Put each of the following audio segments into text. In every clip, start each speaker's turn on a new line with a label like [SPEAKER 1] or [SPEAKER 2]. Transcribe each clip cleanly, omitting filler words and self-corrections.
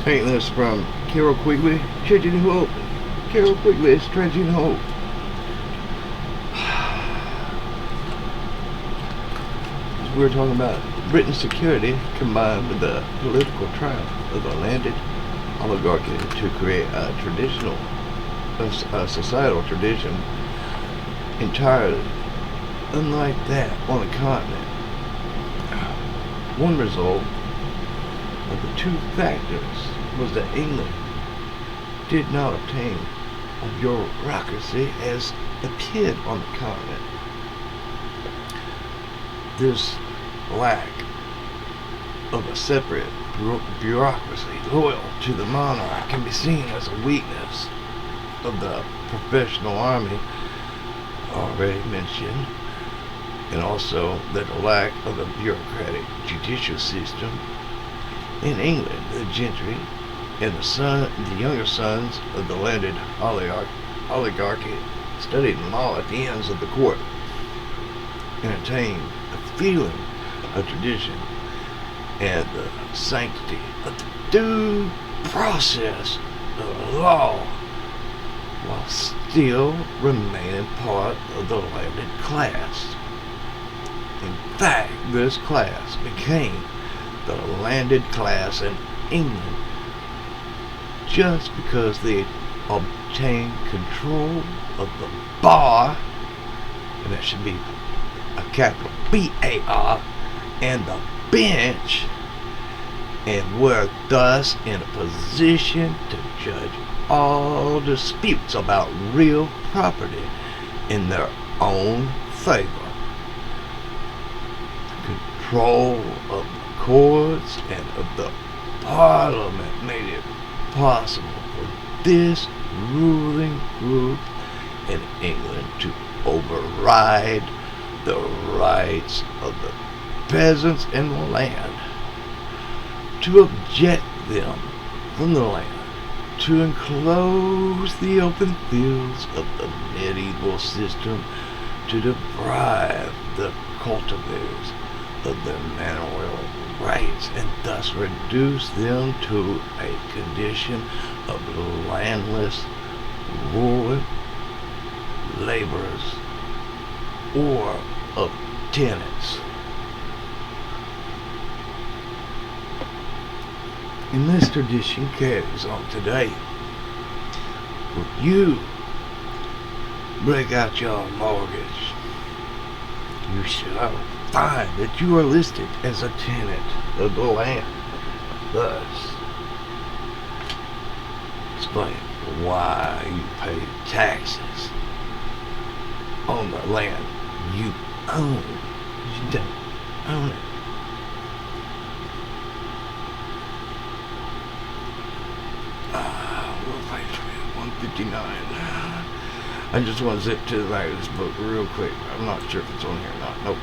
[SPEAKER 1] Ain't this from Carol Quigley? Tragedy Hope. Carol Quigley's Tragedy Hope. We're talking about Britain's security combined with the political triumph of the landed oligarchy to create a societal tradition entirely unlike that on the continent. One result of the two factors was that England did not obtain a bureaucracy as appeared on the continent. This lack of a separate bureaucracy loyal to the monarch can be seen as a weakness of the professional army already mentioned, and also that the lack of a bureaucratic judicial system. In England, the gentry and the younger sons of the landed oligarchy studied law at the ends of the court and attained a feeling of tradition and the sanctity of the due process of law, while still remaining part of the landed class. In fact, this class became the landed class in England just because they obtained control of the bar, and that should be a capital B-A-R, and the bench, and were thus in a position to judge all disputes about real property in their own favor. Control of the courts and of the parliament made it possible for this ruling group in England to override the rights of the peasants in the land, to eject them from the land, to enclose the open fields of the medieval system, to deprive the cultivators of their manorial rights, and thus reduce them to a condition of landless, rural laborers, or of tenants. And this tradition carries on today. When you break out your mortgage, you shall find that you are listed as a tenant of the land. Thus, explain why you pay taxes on the land you own. You don't own it. Page 159. I just want to zip to the back of this book real quick. I'm not sure if it's on here or not. Nope.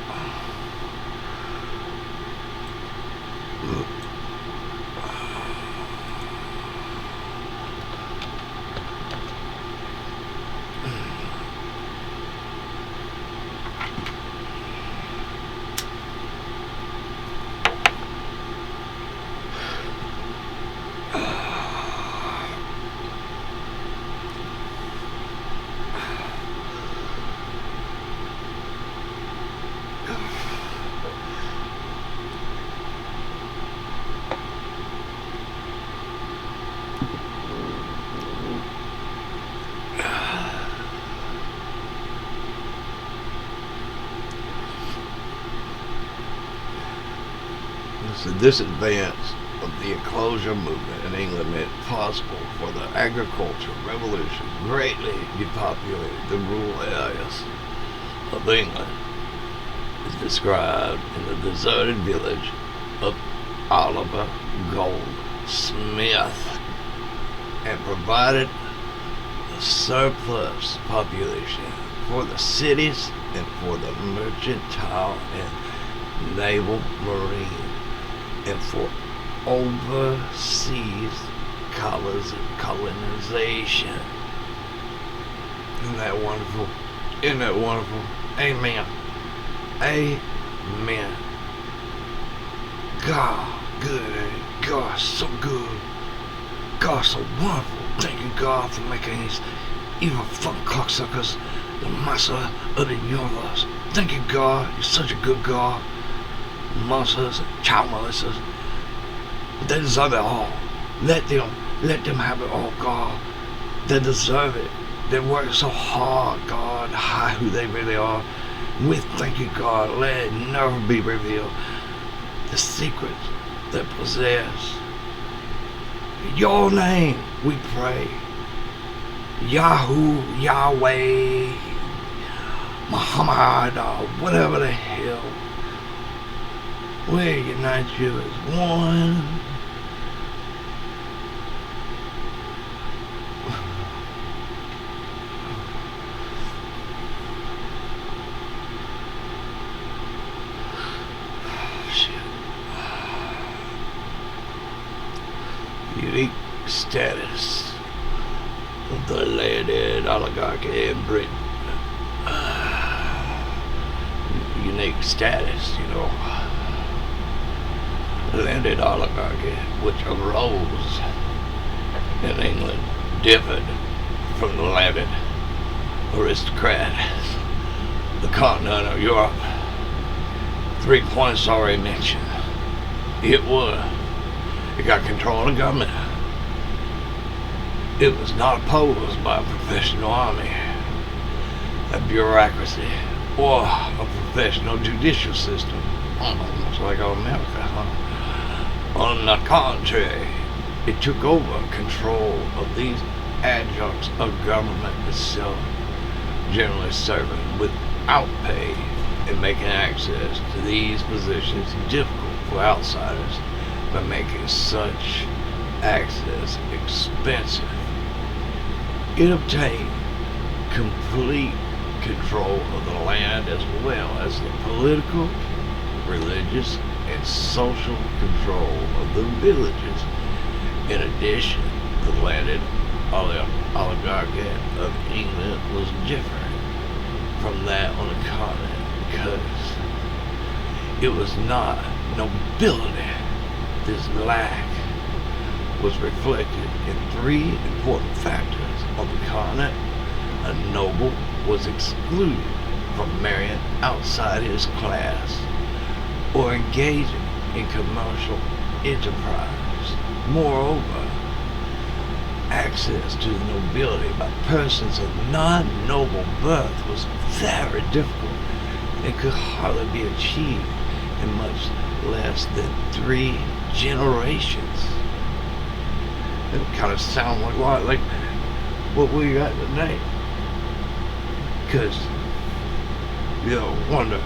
[SPEAKER 1] This advance of the enclosure movement in England made it possible for the agricultural revolution greatly depopulated the rural areas of England, as described in the deserted village of Oliver Goldsmith, and provided a surplus population for the cities and for the mercantile and naval marine, and for overseas colonization. Isn't that wonderful? Isn't that wonderful? Amen. Amen. God, good, ain't it? God, so good. God, so wonderful. Thank you, God, for making these evil fucking cocksuckers the master of the universe. Thank you, God. You're such a good God. Monsters and child molesters. They deserve it all. Let them have it all, God. They deserve it. They work so hard, God, to hide who they really are. We thank you, God. Let it never be revealed. The secrets they possess. In your name, we pray. Yahoo, Yahweh, Muhammad, or whatever the hell. We unite you as one. Unique status of the landed oligarchy in Britain. Unique status, you know. The landed oligarchy, which arose in England, differed from the landed aristocrats. The continent of Europe. 3 points already mentioned. It got control of the government. It was not opposed by a professional army, a bureaucracy, or a professional judicial system, almost like America, huh? On the contrary, it took over control of these adjuncts of government itself, generally serving without pay and making access to these positions difficult for outsiders by making such access expensive. It obtained complete control of the land as well as the political, religious, and social control of the villages. In addition, the landed oligarchy of England was different from that on the continent because it was not nobility. This lack was reflected in 3 important factors. On the continent, a noble was excluded from marrying outside his class or engaging in commercial enterprise. Moreover, access to the nobility by persons of non-noble birth was very difficult and could hardly be achieved in much less than 3 generations. It kind of sounds like what we got today. Because, you know, wonder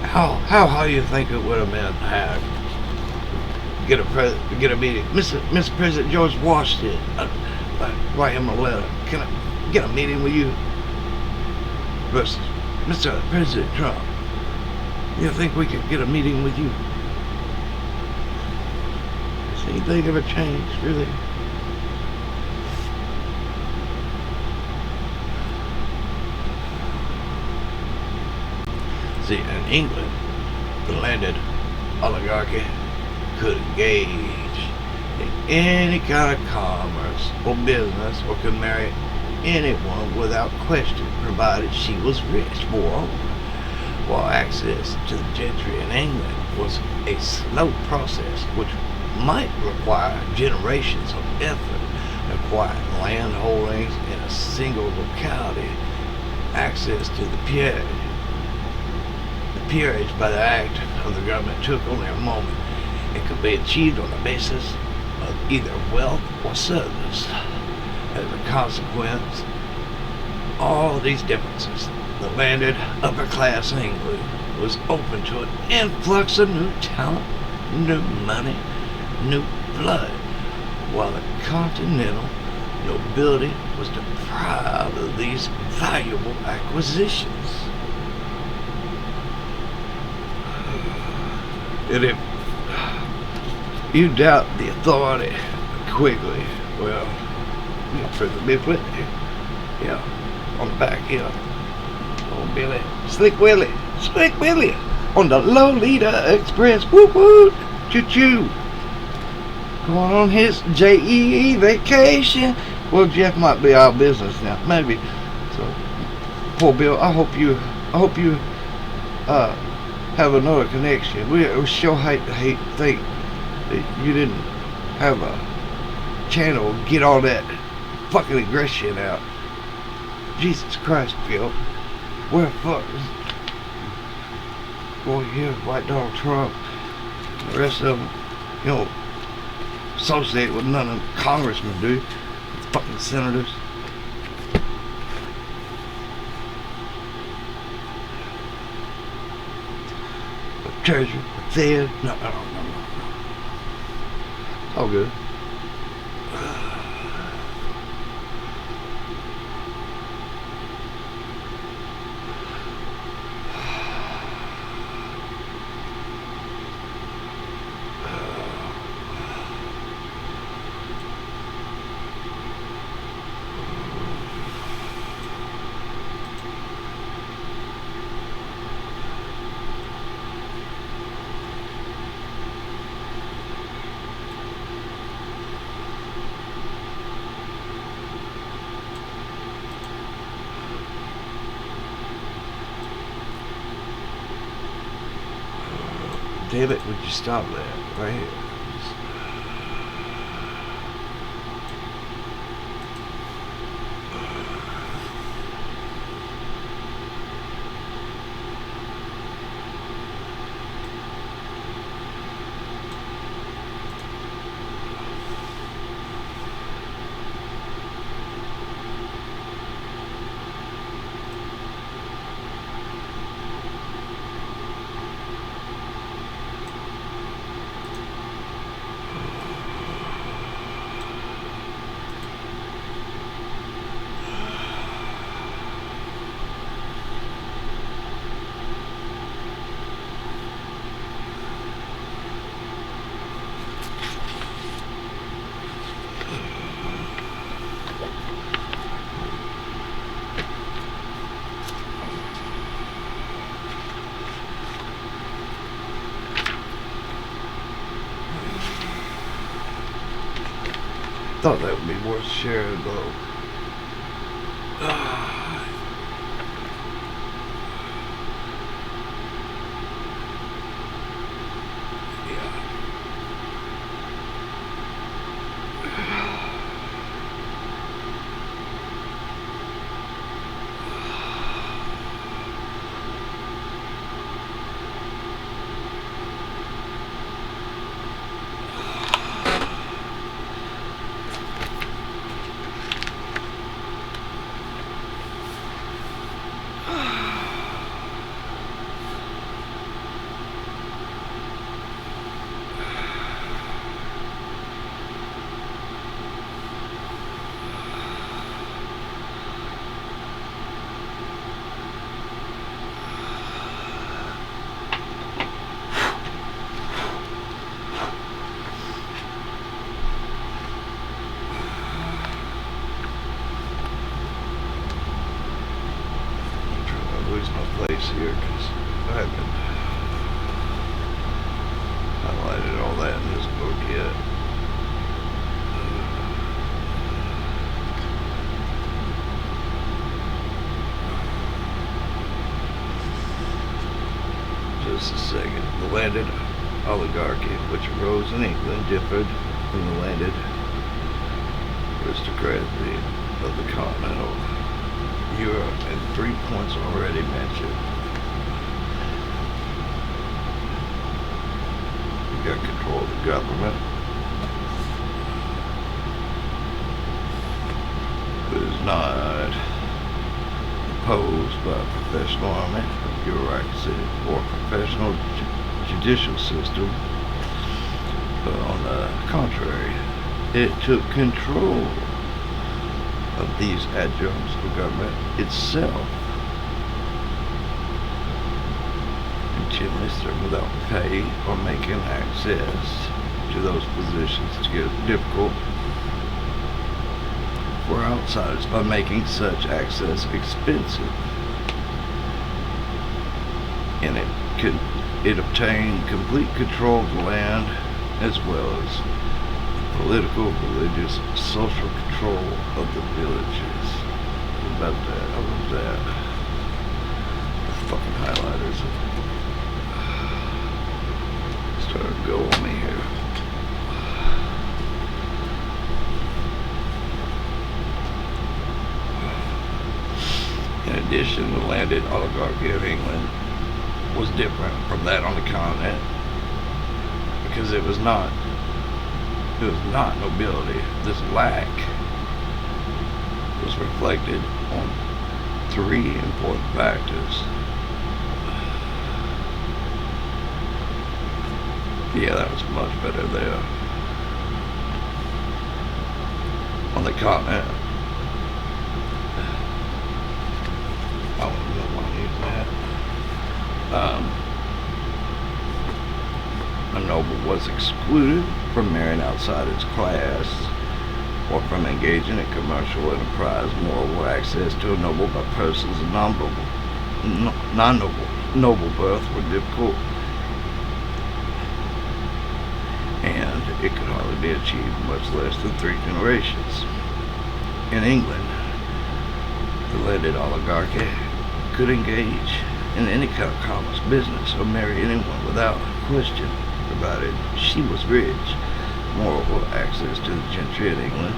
[SPEAKER 1] how you think it would have been had get a meeting. Mr. President George Washington, write him a letter. Can I get a meeting with you? Versus Mr. President Trump. You think we could get a meeting with you? Has anything ever changed, really? See, in England, the landed oligarchy could engage in any kind of commerce or business or could marry anyone without question, provided she was rich. Moreover, while access to the gentry in England was a slow process which might require generations of effort, acquiring land holdings in a single locality, access to the peerage by the act of the government took only a moment. It could be achieved on the basis of either wealth or service. As a consequence, all these differences, the landed upper class in England was open to an influx of new talent, new money, new blood, while the continental nobility was deprived of these valuable acquisitions. And if you doubt the authority quickly, well, you'll prison me with it. Yeah, on the back here. Oh, Billy. Slick Willie. On the Lolita Express. Whoop whoop. Choo choo. going on his JEE vacation. Well, Jeff might be out of business now, maybe. So, poor Bill. I hope you have another connection. We sure hate to think that you didn't have a channel to get all that fucking aggression out. Jesus Christ, Bill. Where the fuck is... Boy, yeah, like Donald Trump. The rest of them, you know, associate with none of the congressmen do. Fucking senators. Treasure, Fed. No. All good. Damn it, would you stop that right here? Thought that would be worth sharing though. Place here because I haven't highlighted all that in this book yet. Just a second. The landed oligarchy, which arose in England, differed from the landed aristocracy of the continental Europe and 3 points already mentioned. You got control of the government, but is not opposed by a professional army, bureaucracy, or professional judicial system, but on the contrary, it took control of these adjuncts of government itself, continually serve without pay or making access to those positions to get difficult for outsiders by making such access expensive. And it obtained complete control of the land as well as political, religious, and social control of the villages. What about that? How about that? The fucking highlighters started to go on me here. In addition, the landed oligarchy of England was different from that on the continent because it was not nobility. This lack was reflected on three important factors. Yeah, that was much better there. On the continent, I don't know why I use that. A noble was excluded from marrying outside its class or from engaging in commercial enterprise. Moral access to a noble by persons of non-noble birth were difficult, and it could hardly be achieved, much less than 3 generations. In England, the landed oligarchy could engage in any kind of commerce, business, or marry anyone without question, provided she was rich. Moreover, access to the gentry in England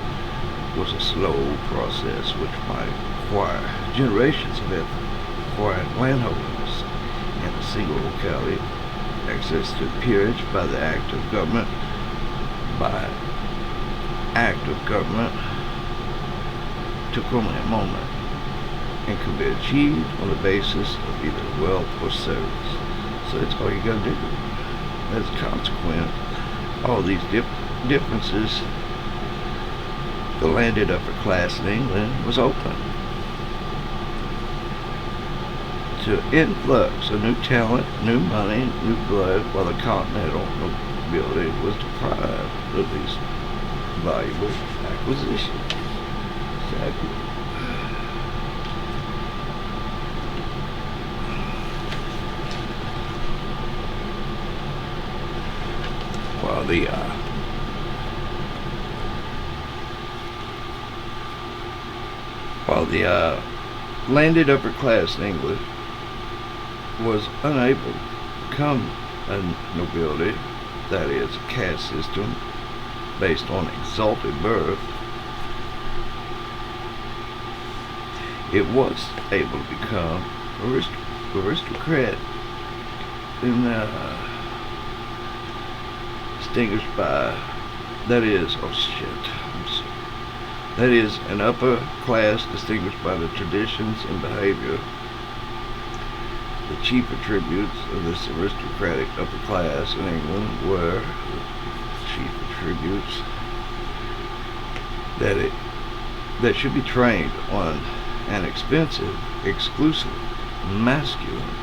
[SPEAKER 1] was a slow process which might require generations of effort. Quiet landholders in a single locality, access to the peerage by act of government, took only a moment and could be achieved on the basis of either wealth or service. So that's all you gotta do. As a consequence, all these differences, the landed upper class in England was open to influx of new talent, new money, new blood, while the continental nobility was deprived of these valuable acquisitions. Exactly. While the landed upper class in England was unable to become a nobility, that is, a caste system based on exalted birth, it was able to become aristocrat in distinguished by, that is an upper class distinguished by the traditions and behavior. The chief attributes of this aristocratic upper class in England were that should be trained on an expensive, exclusive, masculine,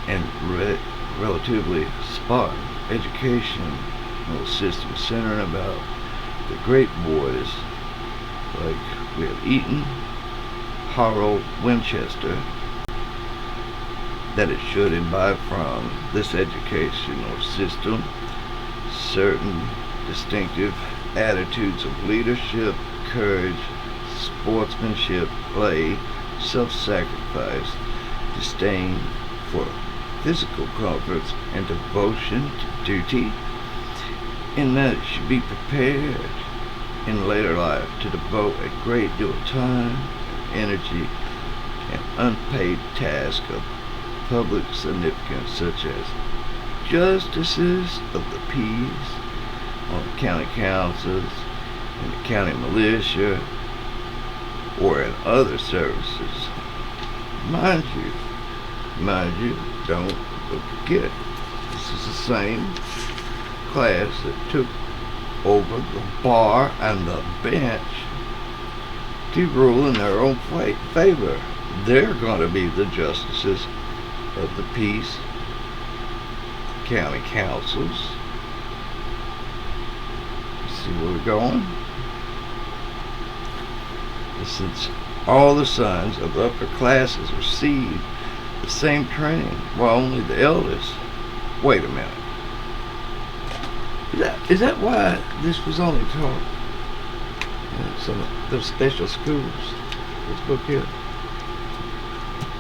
[SPEAKER 1] and relatively Spartan educational system centering about the great boys like we have Eton, Harrow, Winchester, that it should imbibe from this educational system certain distinctive attitudes of leadership, courage, sportsmanship, play, self-sacrifice, disdain for physical comforts, and devotion to duty, in that it should be prepared in later life to devote a great deal of time, energy, and unpaid tasks of public significance, such as justices of the peace, on the county councils, in the county militia, or in other services. Mind you, don't forget, this is the same class that took over the bar and the bench to rule in their own favor. They're going to be the justices of the peace, county councils. See where we're going? Since all the sons of the upper classes received the same training, while only the eldest. Wait a minute. Is that why this was only taught in some of those special schools? This book here.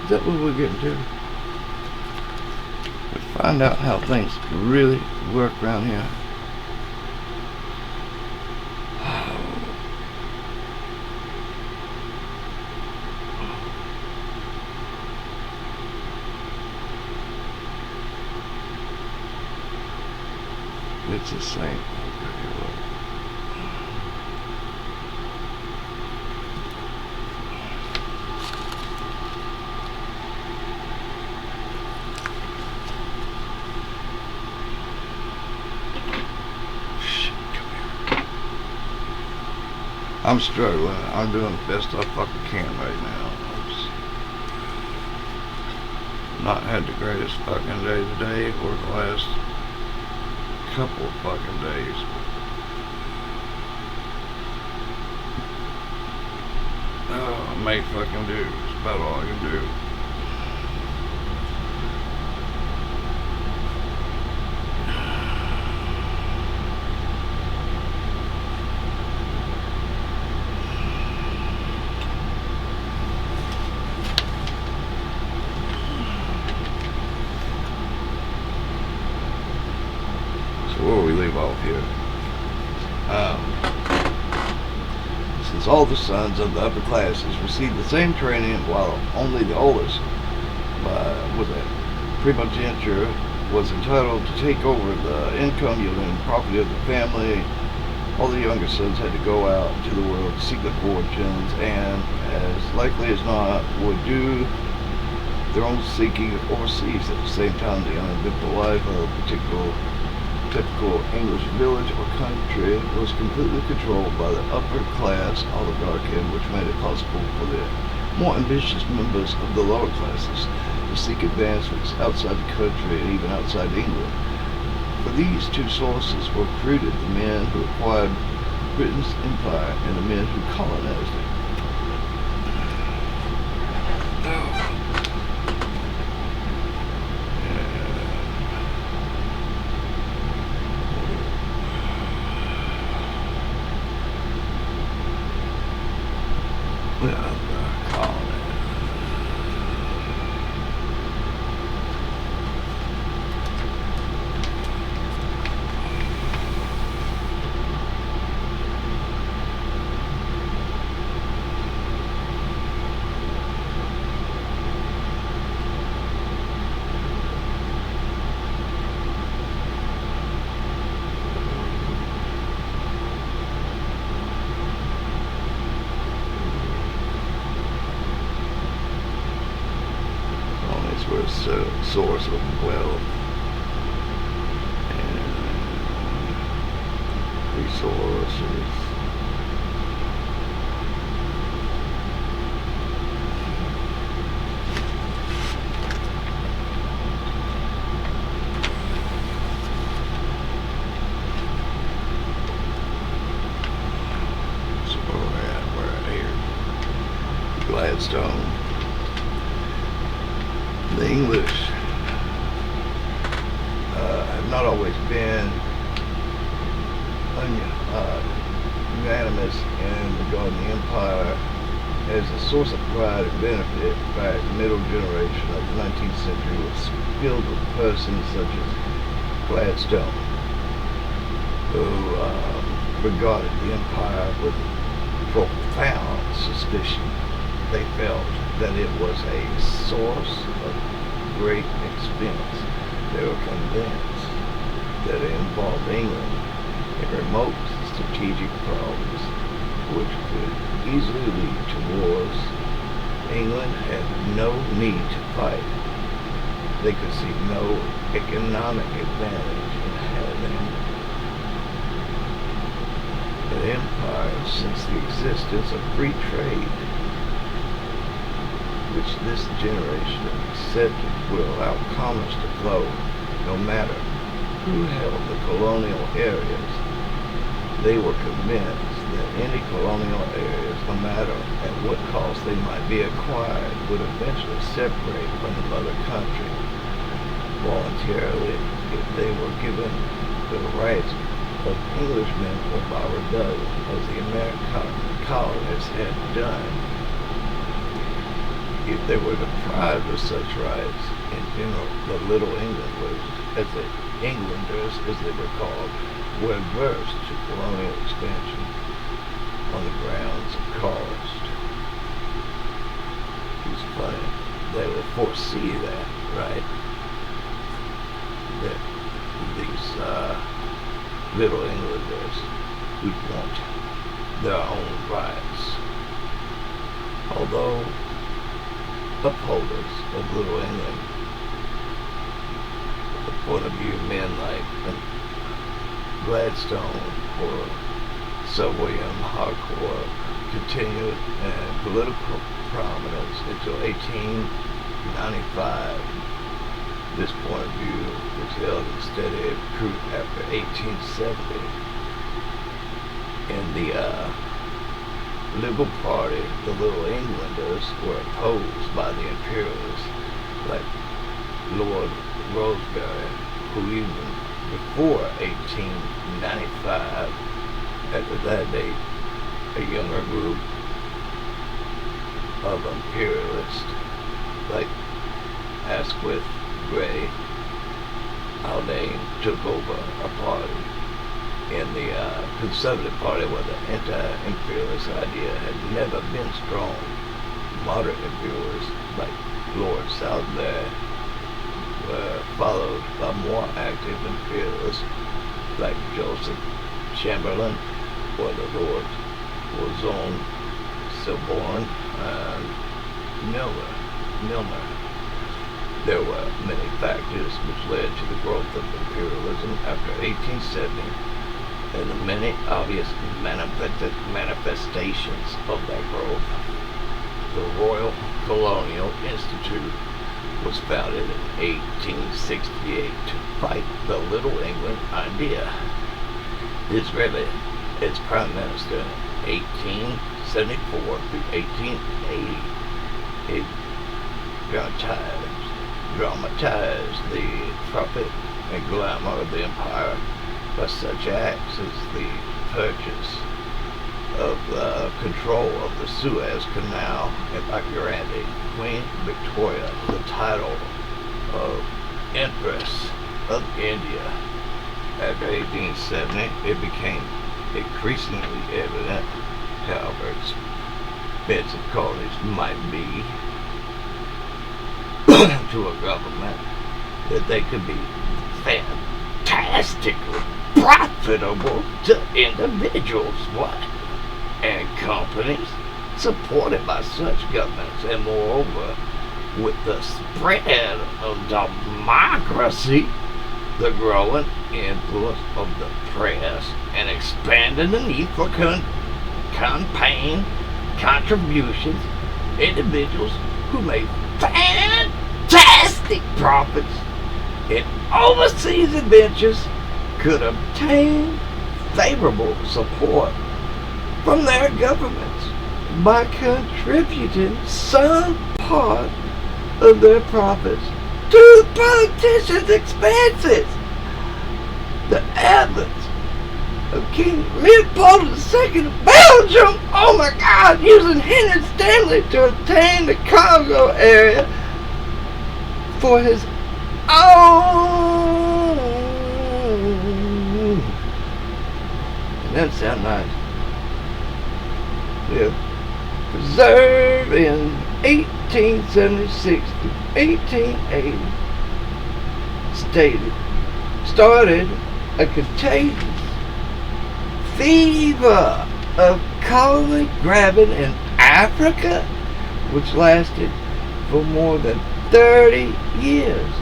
[SPEAKER 1] Is that what we're getting to? We find out how things really work around here. It's the same. Shit, come here. I'm struggling. I'm doing the best I fucking can right now. I've not had the greatest fucking day today or the last couple of fucking days. Oh, I may fucking do. It's about all I can do. Where we leave off here. Since all the sons of the upper classes received the same training, while only the oldest, with a primogeniture, was entitled to take over the income yielding property of the family, all the younger sons had to go out into the world to seek their fortunes, and as likely as not would do their own seeking overseas. At the same time, the uneventful life of a typical English village or country was completely controlled by the upper class oligarchy, which made it possible for the more ambitious members of the lower classes to seek advancements outside the country and even outside England. For these two sources were recruited the men who acquired Britain's empire and the men who colonized it. Source of wealth and resources. So we're at here. Gladstone. The English have not always been unanimous in regarding the empire as a source of pride and benefit. In fact, the middle generation of the 19th century was filled with persons such as Gladstone, who regarded the empire with profound suspicion. They felt that it was a source of great expense. They were convinced that it involved England in remote strategic problems which could easily lead to wars. England had no need to fight. They could see no economic advantage in having an empire since the existence of free trade, which this generation accepted would allow commerce to flow no matter who held the colonial areas. They were convinced that any colonial areas, no matter at what cost they might be acquired, would eventually separate from the mother country voluntarily if they were given the rights of Englishmen or by rebellion, as the American colonists had done. If they were deprived of such rights, in general, the Little Englanders, as they were called, were averse to colonial expansion on the grounds of cost. It's funny. They would foresee that, right? That these Little Englanders would want their own rights. Although upholders of Little England, the point of view of men like Gladstone or Sir William Harcourt, continued in political prominence until 1895. This point of view was held in steady truth after 1870. In the Liberal Party, the Little Englanders were opposed by the imperialists like Lord Rosebery, who even before 1895, after that date, a younger group of imperialists like Asquith, Gray, Haldane took over a party. In the Conservative Party, where the anti-imperialist idea had never been strong, moderate imperialists like Lord Salisbury were followed by more active imperialists like Joseph Chamberlain or the Lord Curzon, Selborne, and Milner. There were many factors which led to the growth of imperialism after 1870, and the many obvious manifestations of that growth. The Royal Colonial Institute was founded in 1868 to fight the Little England idea. Disraeli, its Prime Minister in 1874 through 1880, it dramatized the profit and glamour of the empire by such acts as the purchase of control of the Suez Canal and by granting Queen Victoria the title of Empress of India. After 1870, it became increasingly evident, however expensive colonies might be to a government, that they could be fantastically profitable to individuals, and companies supported by such governments. And moreover, with the spread of democracy, the growing influence of the press, and expanding the need for campaign contributions, individuals who made fantastic profits in overseas adventures could obtain favorable support from their governments by contributing some part of their profits to the politicians' expenses. The efforts of King Leopold II of Belgium, oh my God, using Henry Stanley to obtain the Congo area for his own. And that sounds nice. Yeah. Preserved in 1876 to 1880, started a contagious fever of colony grabbing in Africa, which lasted for more than 30 years.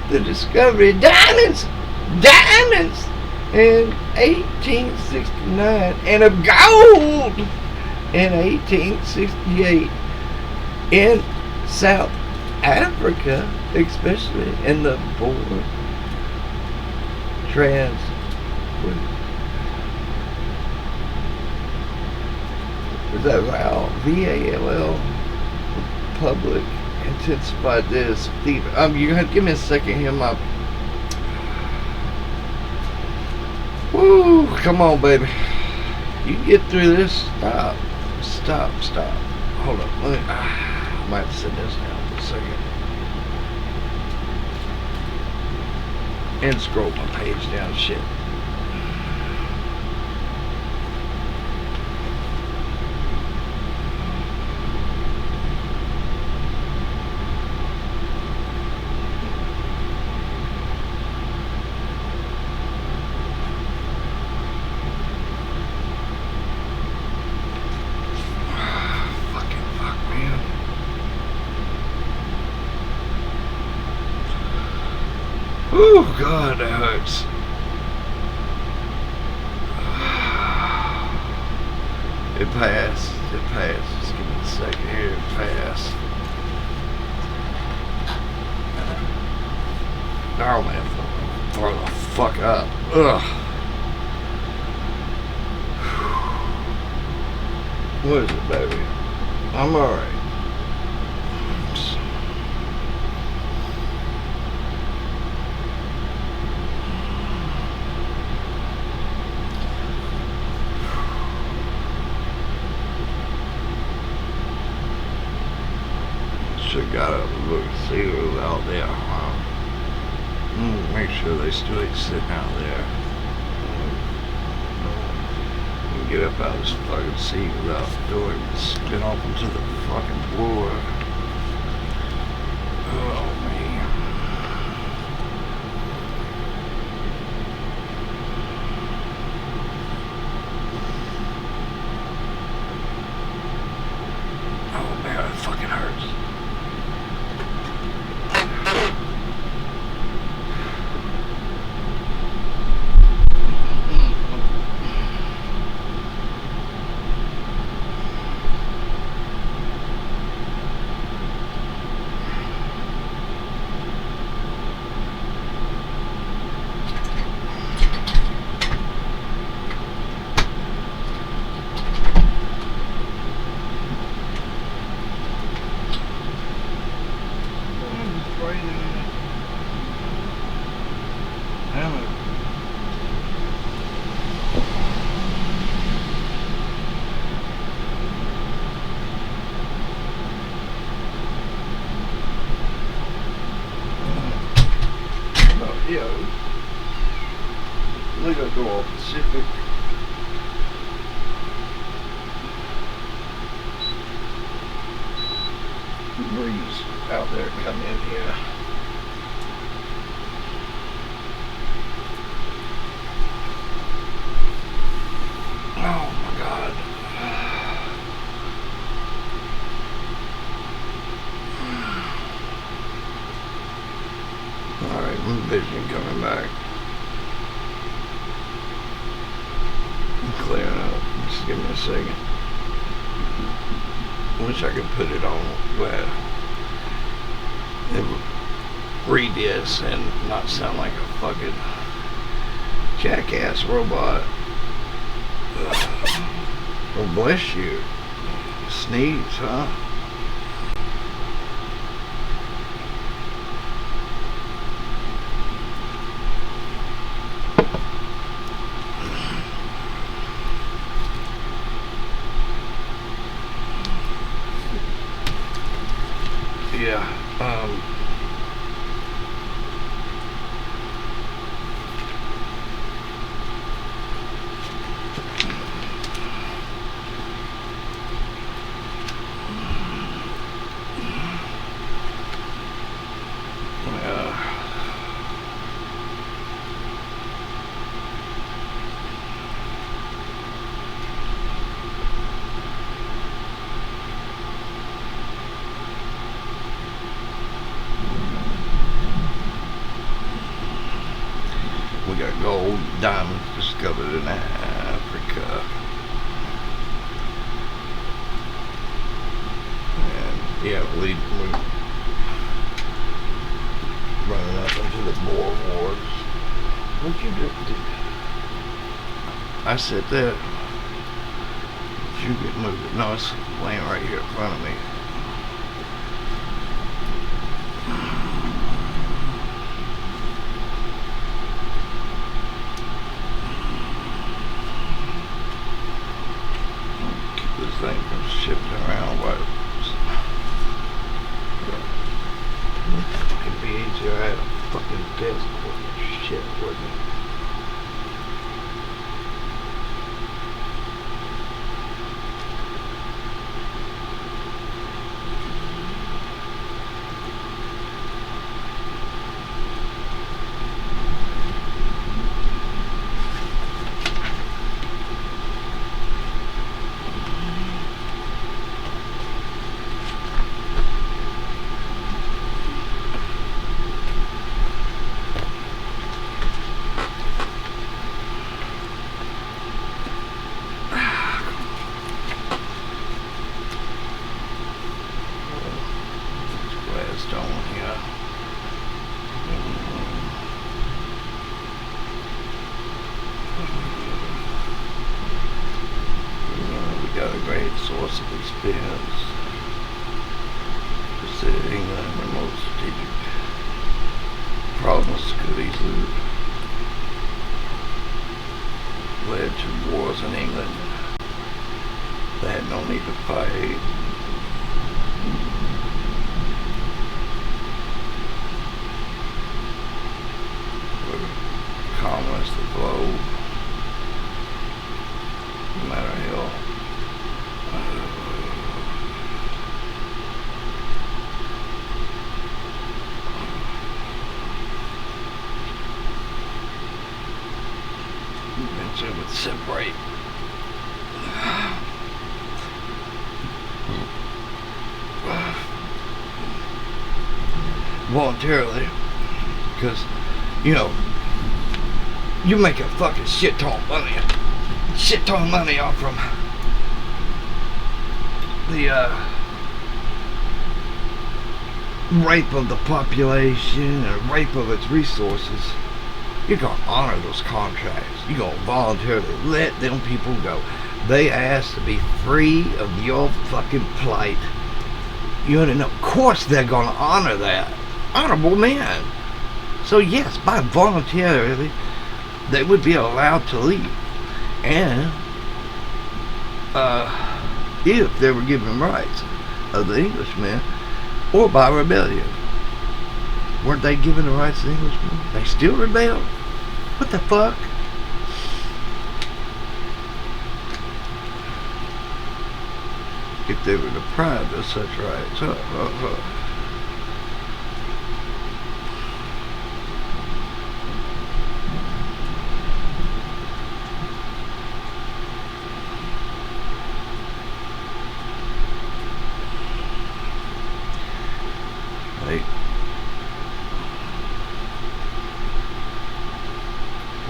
[SPEAKER 1] The discovery of diamonds in 1869, and of gold in 1868 in South Africa, especially in the Boer VALL Republic intensified this fever. You have to give me a second here, my. Woo! Woo! Come on, baby. You can get through this. Stop. Stop. Stop. Hold up. Let me, I might have to sit this down for a second. And scroll my page down. Shit. Oh God, that hurts. It passed. It passed. Just give me a second here. It passed. Oh man, throw the fuck up. Ugh. What is it, baby? I'm alright. Should got a look see who's out there. Make sure they still ain't sitting out there. Get up out of this fucking seat without doing spin off into the fucking floor. Oh man. Oh man, it fucking hurts. Look at go all Pacific. Breeze out there come in here. Oh my God. Alright, my vision coming back. Clearing up. Just give me a second. Wish I could put it on where it would read this and not sound like a fucking jackass robot. Well, bless you. Sneeze, huh? Yeah, we got gold, diamonds discovered in Africa. And yeah, we're running up into the Boer Wars. What'd you do? I said that. Did you get moved? No, it's laying right here in front of me. great source of expense. The city of England, remote strategic problems could easily led to wars in England. They had no need to fight. For the colonists, the globe, no matter how eventually would separate. Voluntarily, because you make a fucking shit ton of money off from the rape of the population and rape of its resources. You're gonna honor those contracts. You're gonna voluntarily let them people go. They asked to be free of your fucking plight. You know, of course they're gonna honor that. Honorable men. So yes, by voluntarily, they would be allowed to leave. And if they were given rights of the Englishmen, or by rebellion. Weren't they given the rights of the Englishmen? They still rebelled. What the fuck? If they were deprived of such rights.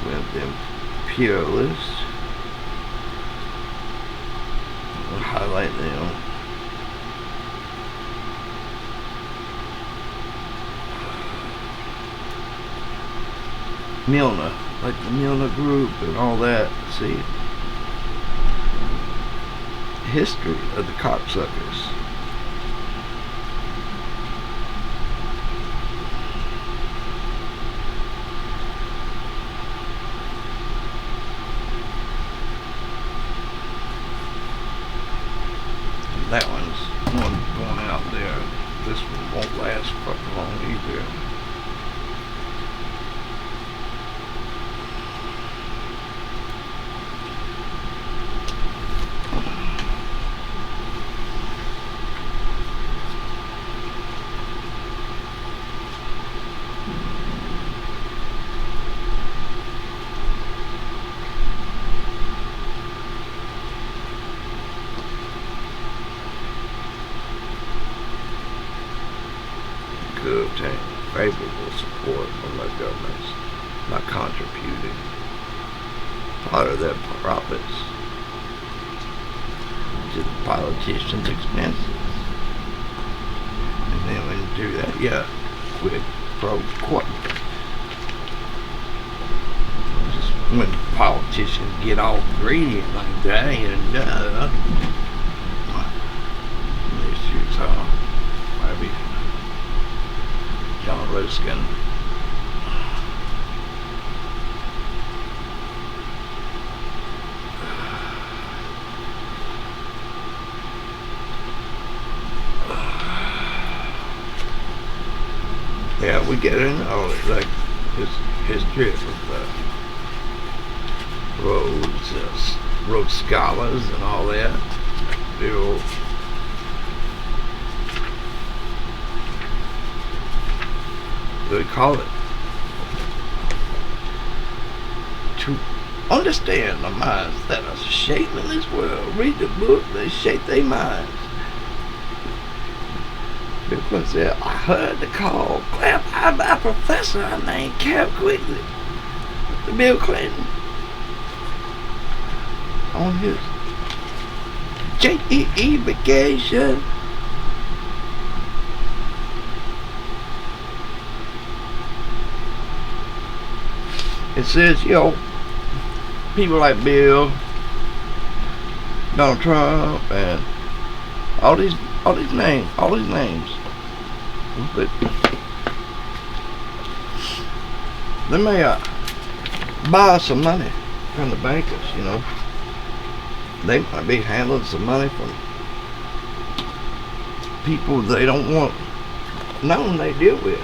[SPEAKER 1] With them imperialists, we'll highlight them. Milner, like the Milner group and all that. See, history of the cocksuckers. That one's one going out there. This one won't last fucking long either. To obtain favorable support from their governments by contributing part of their profits to the politicians' expenses. And then when you do that, yeah, quid pro quo. Just when politicians get all greedy like that, and issues, maybe John Ruskin. Yeah, we get into all it, like his history of Rhodes scholars and all that. Bill. They call it to understand the minds that are shaped in this world. Read the book that shape their minds. Because said, I heard the call clap out by a professor named Cap Quigley to Bill Clinton on his JEE vacation. It says, people like Bill Donald Trump and all these names, but they may buy some money from the bankers, you know. They might be handling some money from people they don't want known they deal with.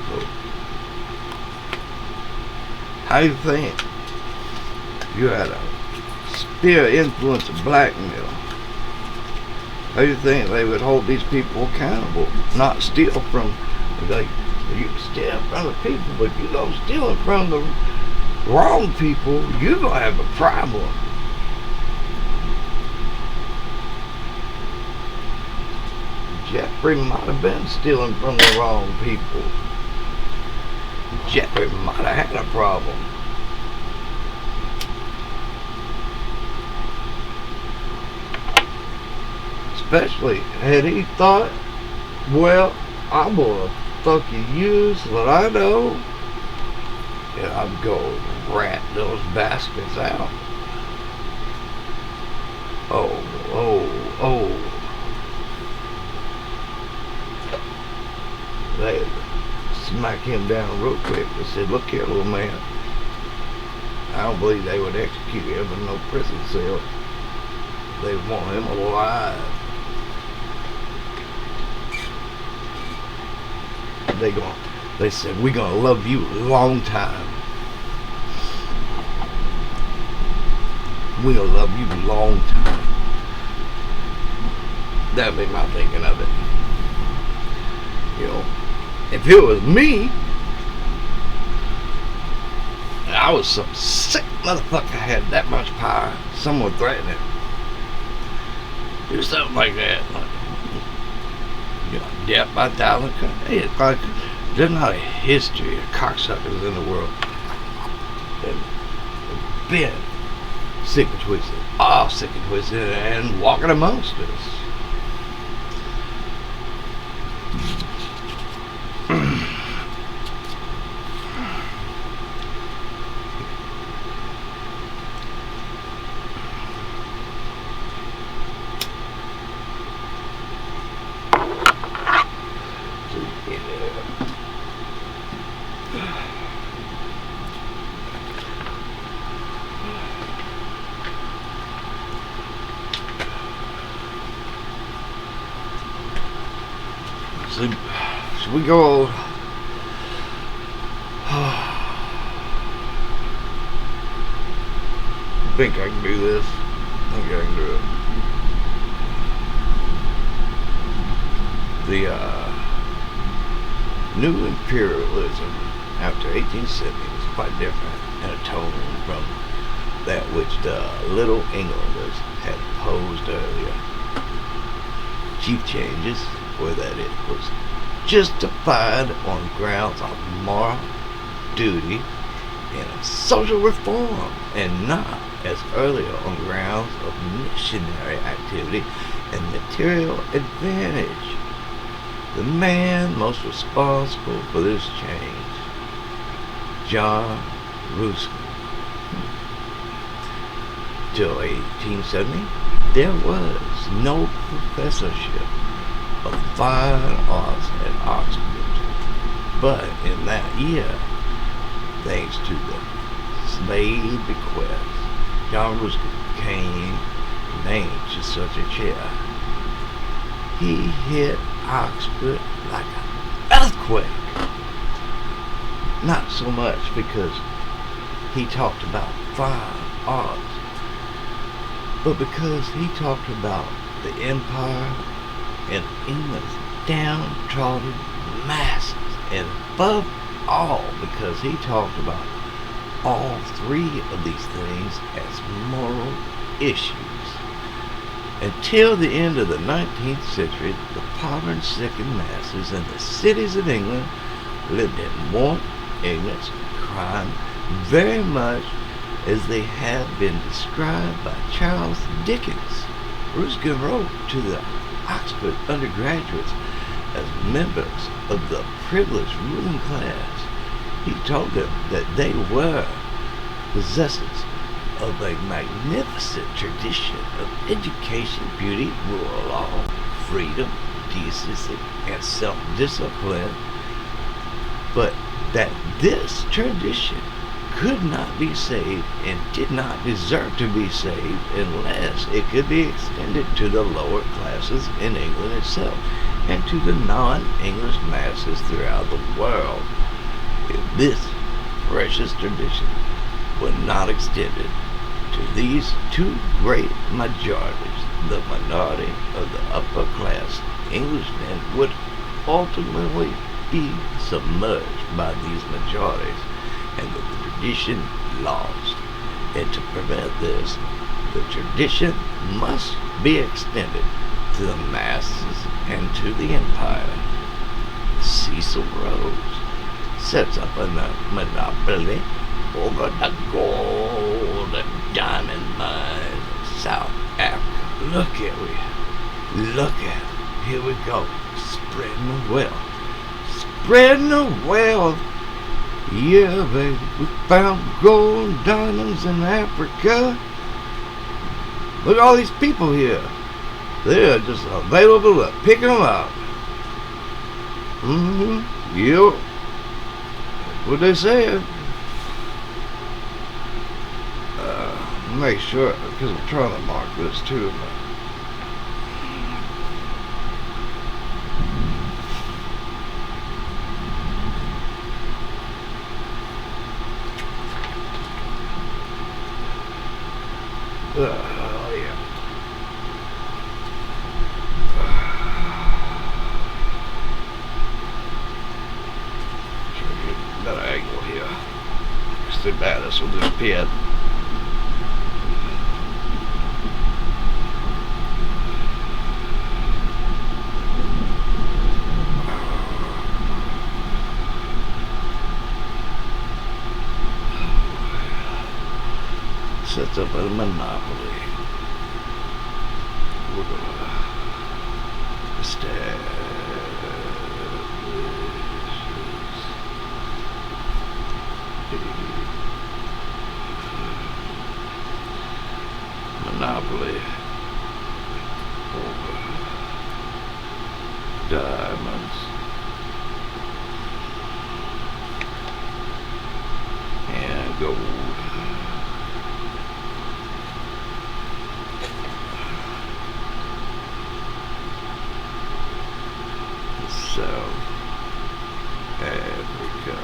[SPEAKER 1] So, how do you think you had a sphere influence of blackmail? How do you think they would hold these people accountable? Not steal from, like, you steal from the people, but you go stealing from the wrong people, you're gonna have a problem. Jeffrey might have been stealing from the wrong people. Jeffrey might have had a problem. Especially had he thought, well, I'm gonna fucking use what I know and I'm gonna rat those baskets out. Oh. They smack him down real quick and said, look here, little man. I don't believe they would execute him in no prison cell. They want him alive. They said, we're gonna love you a long time. We're gonna love you a long time. That'd be my thinking of it. You know, if it was me, and I was some sick motherfucker had that much power, someone threatened it. Do something like that. Like, you know, death by thousand cuts. It's like there's not a history of cocksuckers in the world that have been sick and twisted, and walking amongst us. Should we go? I think I can do this. I think I can do it. The new imperialism after 1870 was quite different in a tone from that which the Little Englanders had posed earlier. Chief changes were that it was justified on grounds of moral duty and of social reform, and not as earlier on grounds of missionary activity and material advantage. The man most responsible for this change, John Ruskin. Till 1870, there was no professorship of fine arts at Oxford, but in that year, thanks to the slave bequest, John Ruskin became named to such a chair. He hit Oxford like an earthquake. Not so much because he talked about fine arts, but because he talked about the empire and England's downtrodden masses, and above all because he talked about all three of these things as moral issues. Until the end of the 19th century, the poverty-stricken masses in the cities of England lived in want, ignorance, and crime, very much as they have been described by Charles Dickens. Ruskin wrote to the Oxford undergraduates as members of the privileged ruling class. He told them that they were possessors of a magnificent tradition of education, beauty, rule of law, freedom, decency, and self-discipline, but that this tradition could not be saved and did not deserve to be saved unless it could be extended to the lower classes in England itself and to the non-English masses throughout the world. If this precious tradition were not extended to these two great majorities, the minority of the upper class Englishmen would ultimately be submerged by these majorities and the tradition lost. And to prevent this, the tradition must be extended to the masses and to the empire. Cecil Rhodes sets up a monopoly over the gold and diamond mines of South Africa. Look at it. Here we go. Spreading the wealth. Spreading the wealth. Yeah, baby. We found gold and diamonds in Africa. Look at all these people here. They're just available to pick them up. Yep. That's what they said. Make sure, because I'm trying to mark this too. Yeah. Try to get a better angle here. It's too bad this will disappear. Sets up a monopoly. We're gonna establish monopoly over diamonds and gold. South Africa.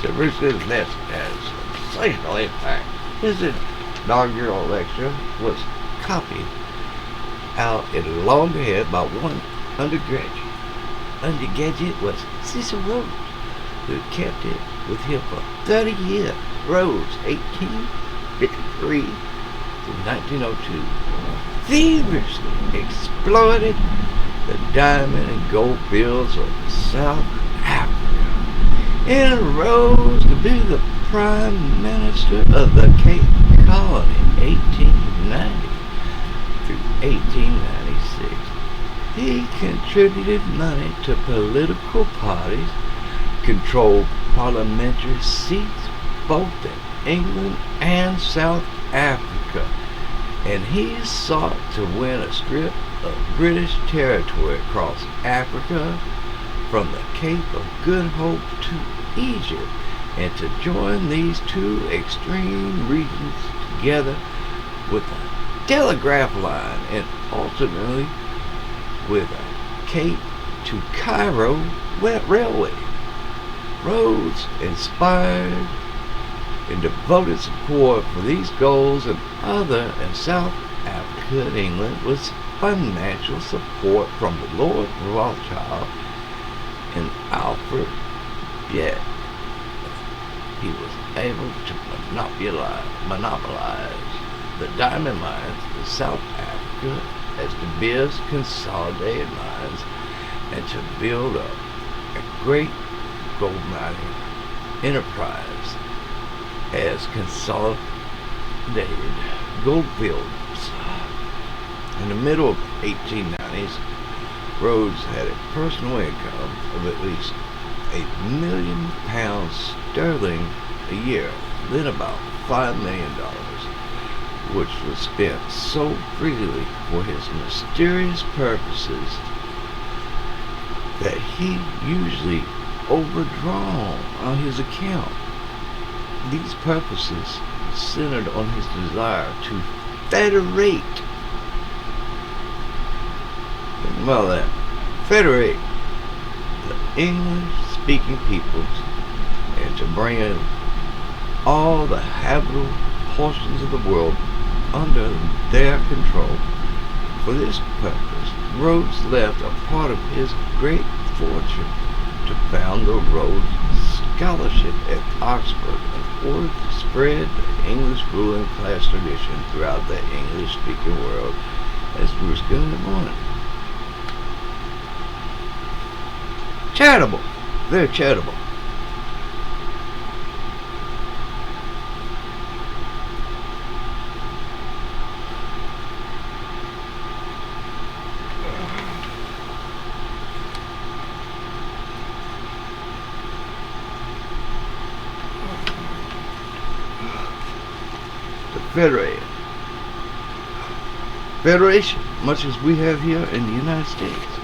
[SPEAKER 1] So Bruce's nest has sensational impact. His inaugural lecture was copied out in Loggerhead by one undergraduate. Undergraduate was Cecil Rhodes, who kept it with him for 30 years. Rhodes, 1853 to 1902, feverishly exploited the diamond and gold fields of South Africa, and rose to be the Prime Minister of the Cape Colony, 1890 through 1896. He contributed money to political parties, controlled parliamentary seats both in England and South Africa, and he sought to win a strip of British territory across Africa from the Cape of Good Hope to Egypt, and to join these two extreme regions together with a telegraph line and ultimately with a Cape to Cairo railway. Rhodes inspired and devoted support for these goals and other in South Africa and England with financial support from the Lord Rothschild and Alfred Yet. He was able to monopolize the diamond mines in South Africa as De Beers consolidated mines and to build up a great gold mining enterprise as dated goldfields. In the middle of 1890s, Rhodes had a personal income of at least £1 million sterling a year, then about $5 million, which was spent so freely for his mysterious purposes that he usually overdrawn on his account. These purposes centered on his desire to federate the English-speaking peoples and to bring in all the habitable portions of the world under their control. For this purpose, Rhodes left a part of his great fortune to found the Rhodes Scholarship at Oxford in order to spread the English ruling class tradition throughout the English-speaking world, as Ruskin wanted. Charitable, very charitable. Federation, much as we have here in the United States.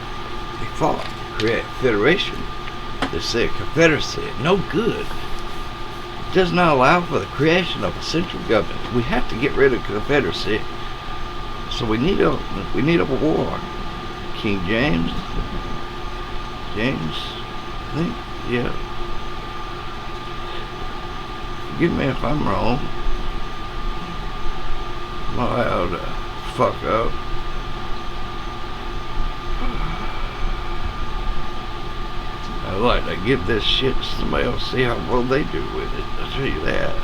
[SPEAKER 1] They fought to create federation. They said Confederacy, no good. It does not allow for the creation of a central government. We have to get rid of Confederacy. So we need a war. King James, I think, yeah. Forgive me if I'm wrong. I'm allowed to fuck up. I'd like to give this shit to somebody else, see how well they do with it. I'll tell you that.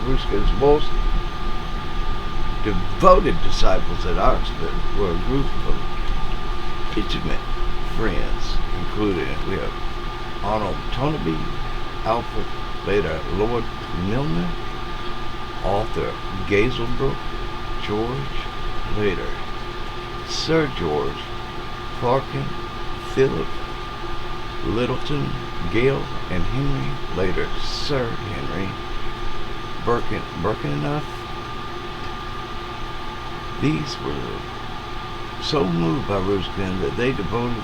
[SPEAKER 1] Ruskin's most devoted disciples at Oxford were a group of intimate friends, including we have Arnold Toynbee, Alfred, later Lord Milner, Arthur Gazelbrook, George, later Sir George, Parkin, Philip, Littleton, Gale, and Henry, later Sir Henry Birkenhoff. These were so moved by Ruskin that they devoted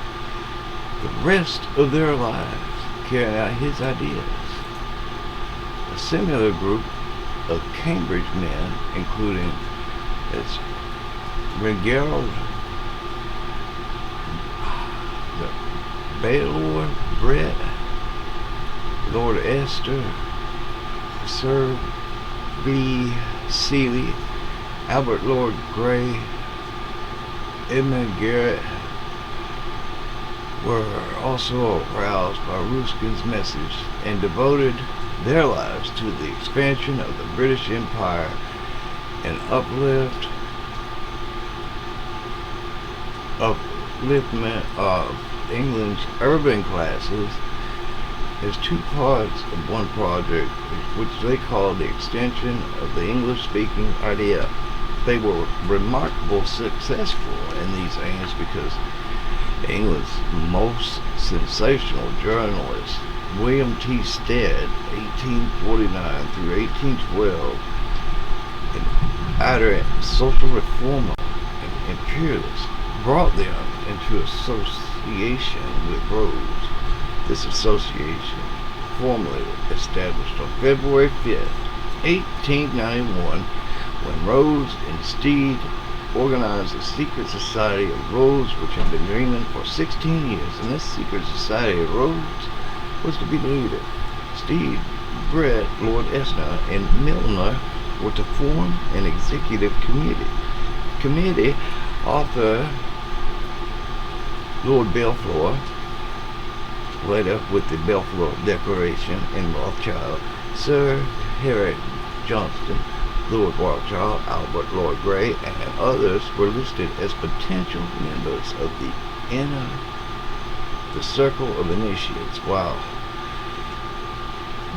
[SPEAKER 1] the rest of their lives carrying out his ideas. A similar group of Cambridge men, including its Reginald Baylor Brett, Lord Esther, Sir B. Seeley, Albert Lord Grey, Edmund Garrett, were also aroused by Ruskin's message and devoted their lives to the expansion of the British Empire and upliftment of England's urban classes as two parts of one project, which they called the extension of the English-speaking idea. They were remarkably successful in these aims because England's most sensational journalists William T. Stead, 1849 through 1812, an ardent social reformer and imperialist, brought them into association with Rhodes. This association, formally established on February 5th, 1891, when Rhodes and Stead organized the secret society of Rhodes, which had been dreaming for 16 years. And this secret society of Rhodes was to be needed. Stead, Brett, Lord Esner, and Milner were to form an executive committee. Author Lord Balfour, later with the Balfour Declaration, and Rothschild, Sir Harry Johnston, Lord Rothschild, Albert Lord Grey, and others were listed as potential members of the circle of initiates, while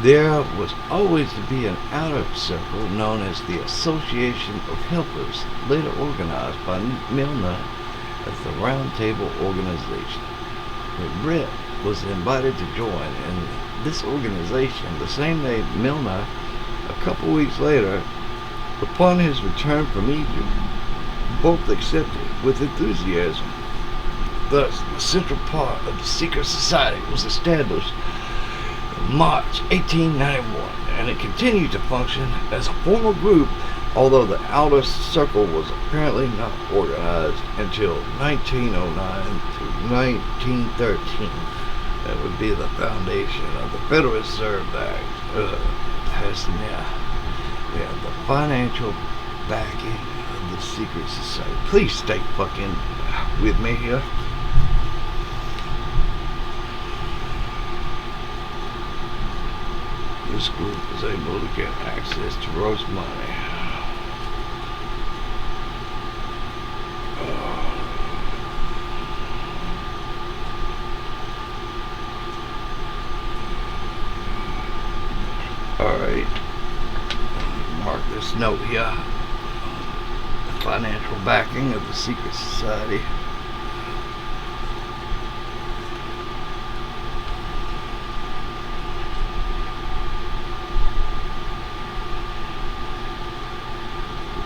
[SPEAKER 1] there was always to be an outer circle known as the Association of Helpers, later organized by Milner as the Round Table Organization. But Brett was invited to join in this organization the same day Milner, a couple weeks later, upon his return from Egypt. Both accepted with enthusiasm. Thus, the central part of the secret society was established in March 1891, and it continued to function as a formal group, although the outer circle was apparently not organized until 1909 to 1913. That would be the foundation of the Federal Reserve Act. The financial backing of the secret society. Please stay fucking with me here. This group was able to get access to Rhodes money. Alright. Mark this note here. The financial backing of the secret society.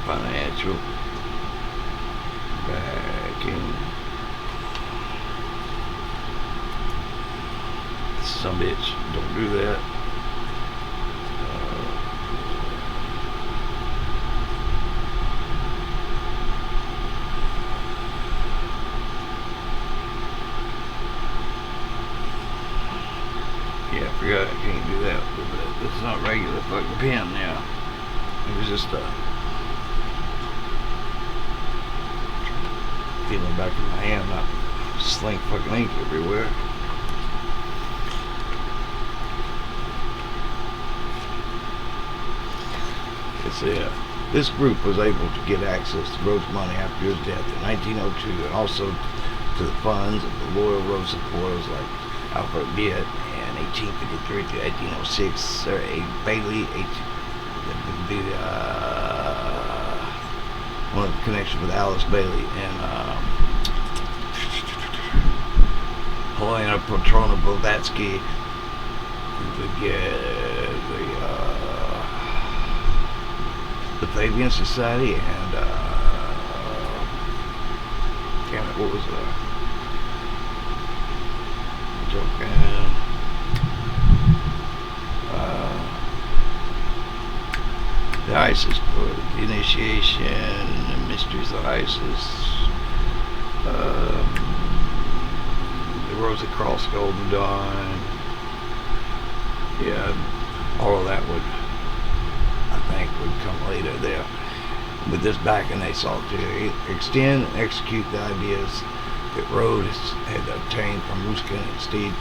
[SPEAKER 1] Financial backing. Some bitch, don't do that. Yeah, I forgot I can't do that with it. This is not regular fucking pen now. It was just feeling back in my hand, not sling fucking ink everywhere. This group was able to get access to Rhodes money after his death in 1902, and also to the funds of the loyal Rhodes supporters like Alfred Biot in 1853 to 1806, Sir A. Bailey, one of the connections with Alice Bailey, and Helena Petrona Blavatsky, the Fabian Society, and damn it, what was the ISIS for the initiation, the mysteries of ISIS, the Rosy Cross Golden Dawn. Yeah, all of that would come later there. With this backing, they sought to extend and execute the ideas that Rhodes had obtained from Ruskin and Stead.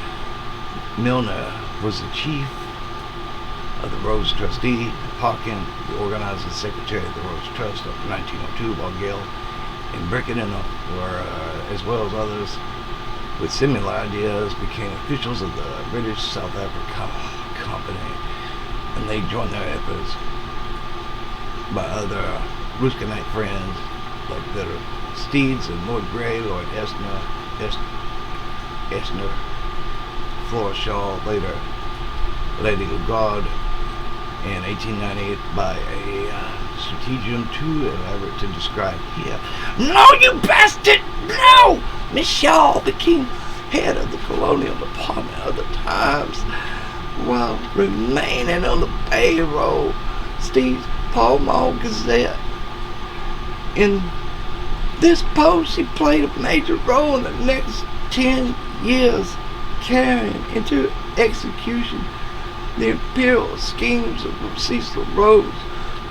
[SPEAKER 1] Milner was the chief of the Rhodes trustee, Hawken, the organizing secretary of the Rhodes Trust of 1902, while Gale and Brickenden were, as well as others with similar ideas, became officials of the British South Africa Company, and they joined their efforts by other Ruskinite friends like the Steeds and Lord Grey, Lord Esner, Floreshaw, later Lady Lagarde in 1898 by a stratagem too elaborate to describe here. No, you bastard! No! Miss Shaw became head of the colonial department of the Times while remaining on the payroll. Steve's Pall Mall Gazette. In this post, she played a major role in the next 10 years, carrying into execution the imperial schemes of Cecil Rhodes,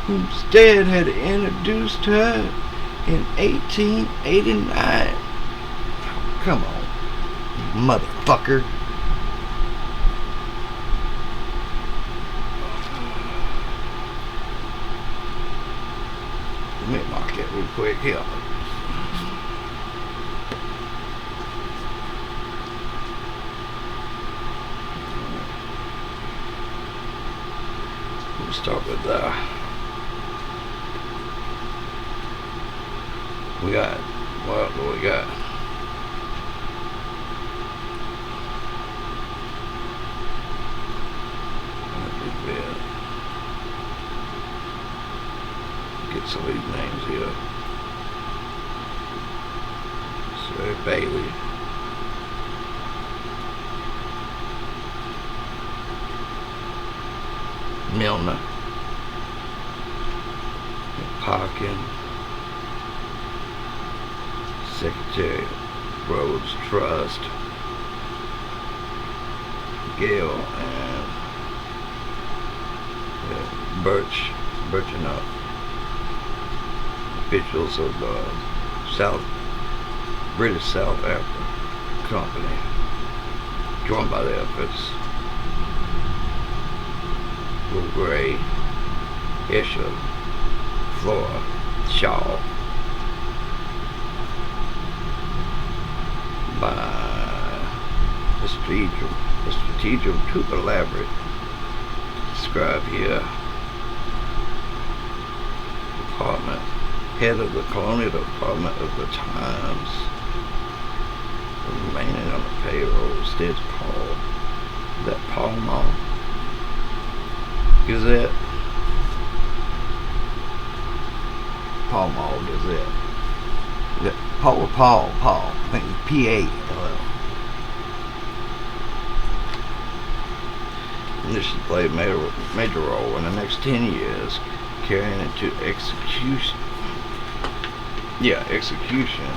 [SPEAKER 1] whom Stead had introduced her in 1889. Oh, come on, motherfucker. Let me mark it real quick here. We'll start with we got, what do we got? Get some of these names here. Sir Bailey. Milner. Parkin. Secretary of Rhodes Trust. Gale and Birchenough. Officials of the British South Africa Company, joined by the efforts Will Gray, Escher, Flora, Shaw, by the stratagem too elaborate to describe here. Department. Head of the colonial department of the Times, remaining on the payroll. Stead's Paul. Is that Pall Mall Gazette? Pall Mall Gazette. Is that Paul? I think it's P-A-L-L. And this should play a major role in the next 10 years, carrying it to execution. Execution.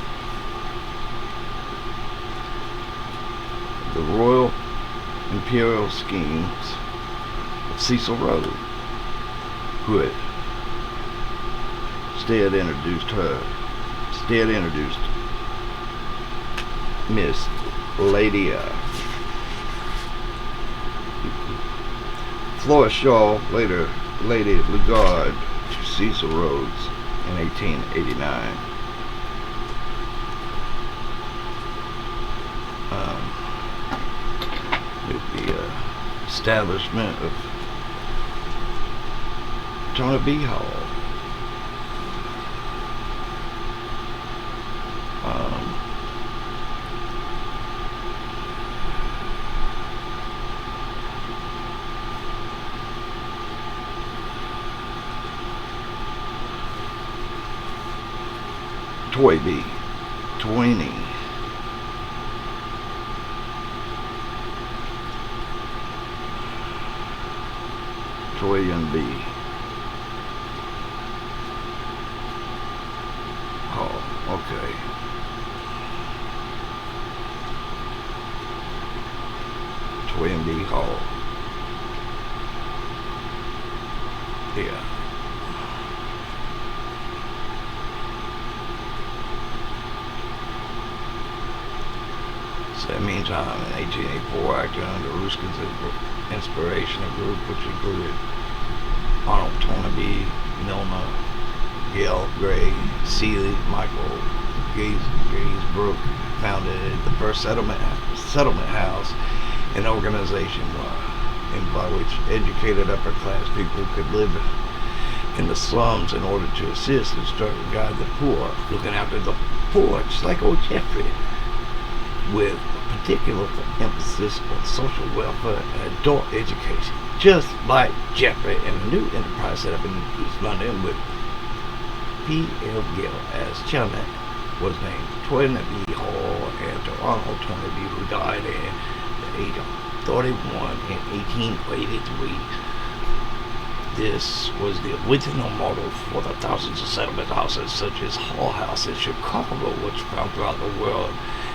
[SPEAKER 1] The Royal Imperial schemes of Cecil Rhodes, who had Stead introduced Miss Lady Flora Shaw, later Lady Lagarde, to Cecil Rhodes in 1889. With the establishment of Tornaby Hall. Toynbee, Toynbee, Hall, okay. Toynbee Hall. Yeah. So meantime, in 1884, acting under Ruskin's inspiration, a group which included Arnold Toynbee, Milner, Gail Gray, Seeley, Michael Gaysbrook, founded the first settlement house, an organization by which educated upper class people could live in the slums in order to assist, instruct, and guide the poor, looking after the poor, just like old Jeffrey, with particular emphasis on social welfare and adult education, just like Jeffrey and the new enterprise set up in East London with P.L. Gill as chairman was named Toynbee Hall after Arnold Toynbee, who died at the age of 31 in 1883. This was the original model for the thousands of settlement houses, such as Hull House in Chicago, which found throughout the world.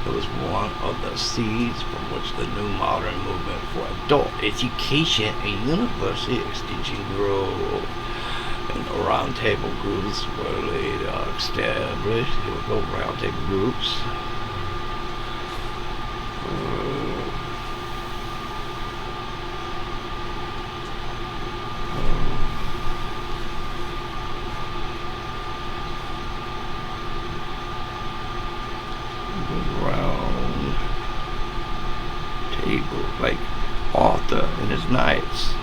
[SPEAKER 1] It was one of the seeds from which the new modern movement for adult education and university extension grew. And the round table groups were later established. Here we go, round table groups. Round table, like Arthur and his knights.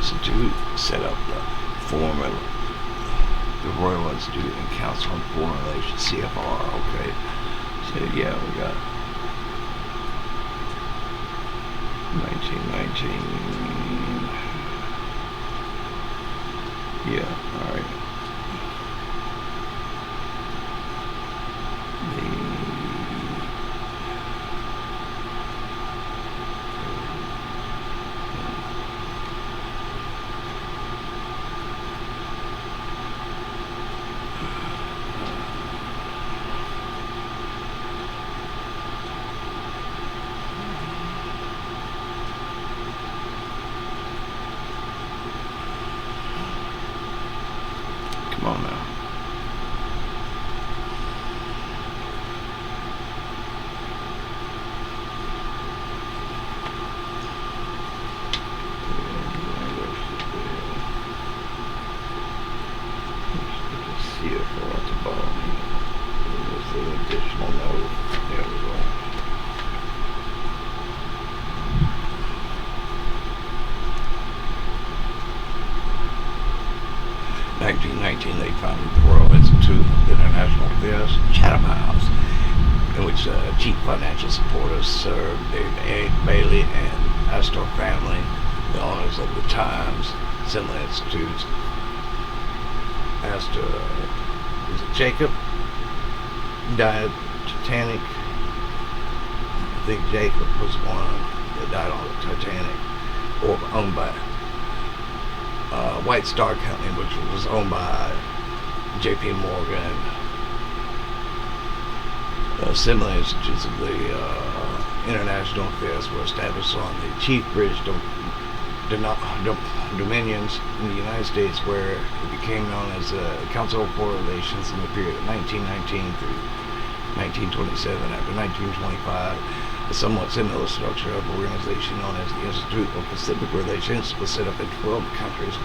[SPEAKER 1] Institute set up the Royal Institute and Council on Foreign Relations, CFR. Okay, so yeah, we got 1919. Yeah, all right. Come on now. See it for at the bottom. There's an additional note. There we go. In 1919, they founded the Royal Institute of International Affairs, Chatham House, in which chief financial supporters served David Bailey and Astor family, the owners of the Times, similar institutes. Astor, is it Jacob? Died Titanic. I think Jacob was one that died on the Titanic, or owned by White Star Company, which was owned by J.P. Morgan. Similar institutes of the international affairs were established on the chief British dominions in the United States, where it became known as the Council of Foreign Relations in the period of 1919 through 1927. After 1925, a somewhat similar structure of organization known as the Institute of Pacific Relations was set up in 12 countries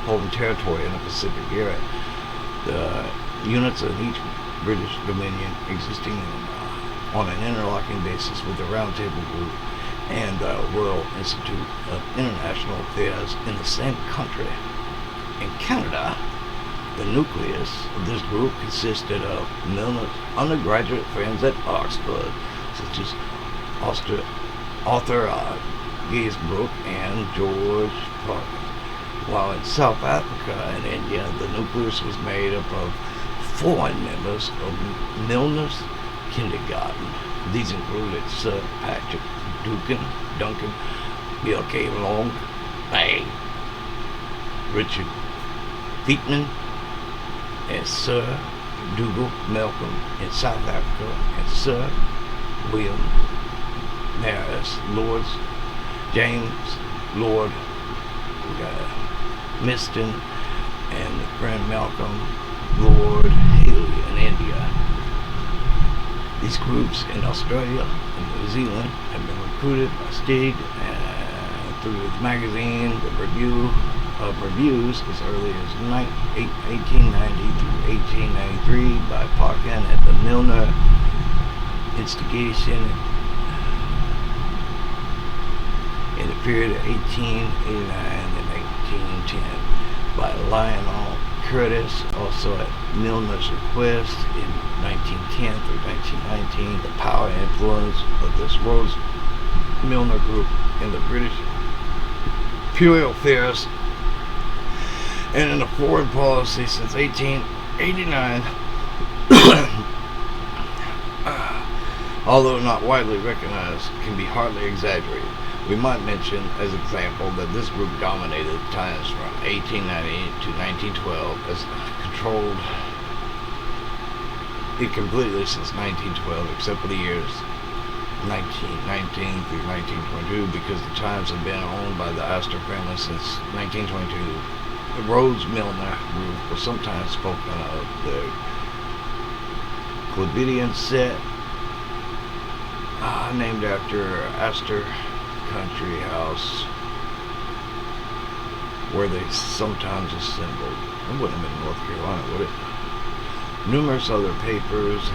[SPEAKER 1] holding territory in the Pacific area. The units of each British Dominion existing on an interlocking basis with the Round Table Group and the Royal Institute of International Affairs in the same country. In Canada, the nucleus of this group consisted of Milner's undergraduate friends at Oxford, such as Arthur Gainsborough and George Parker. While in South Africa and India, the nucleus was made up of foreign members of Milner's kindergarten. These included Sir Patrick Duncan, Bill K. Long, Richard Featman, and Sir Dougal Malcolm in South Africa, and Sir William Maris, Lord James Lord Miston, and friend Malcolm Lord Haley in India. These groups in Australia and New Zealand have been recruited by Stig through his magazine, The Review, of reviews as early as 1890 through 1893 by Parkin at the Milner instigation in the period of 1889 and 1810 by Lionel Curtis, also at Milner's request in 1910 through 1919. The power and influence of this Rhodes Milner group in the British imperial affairs and in the foreign policy since 1889, although not widely recognized, can be hardly exaggerated. We might mention as example that this group dominated times from 1890 to 1912 as controlled it completely since 1912, except for the years 1919 through 1922, because the Times had been owned by the Astor family since 1922. The Rhodes Milner group was sometimes spoken of the Cultivators set, named after Astor country house where they sometimes assembled. It wouldn't have been North Carolina, would it? Numerous other papers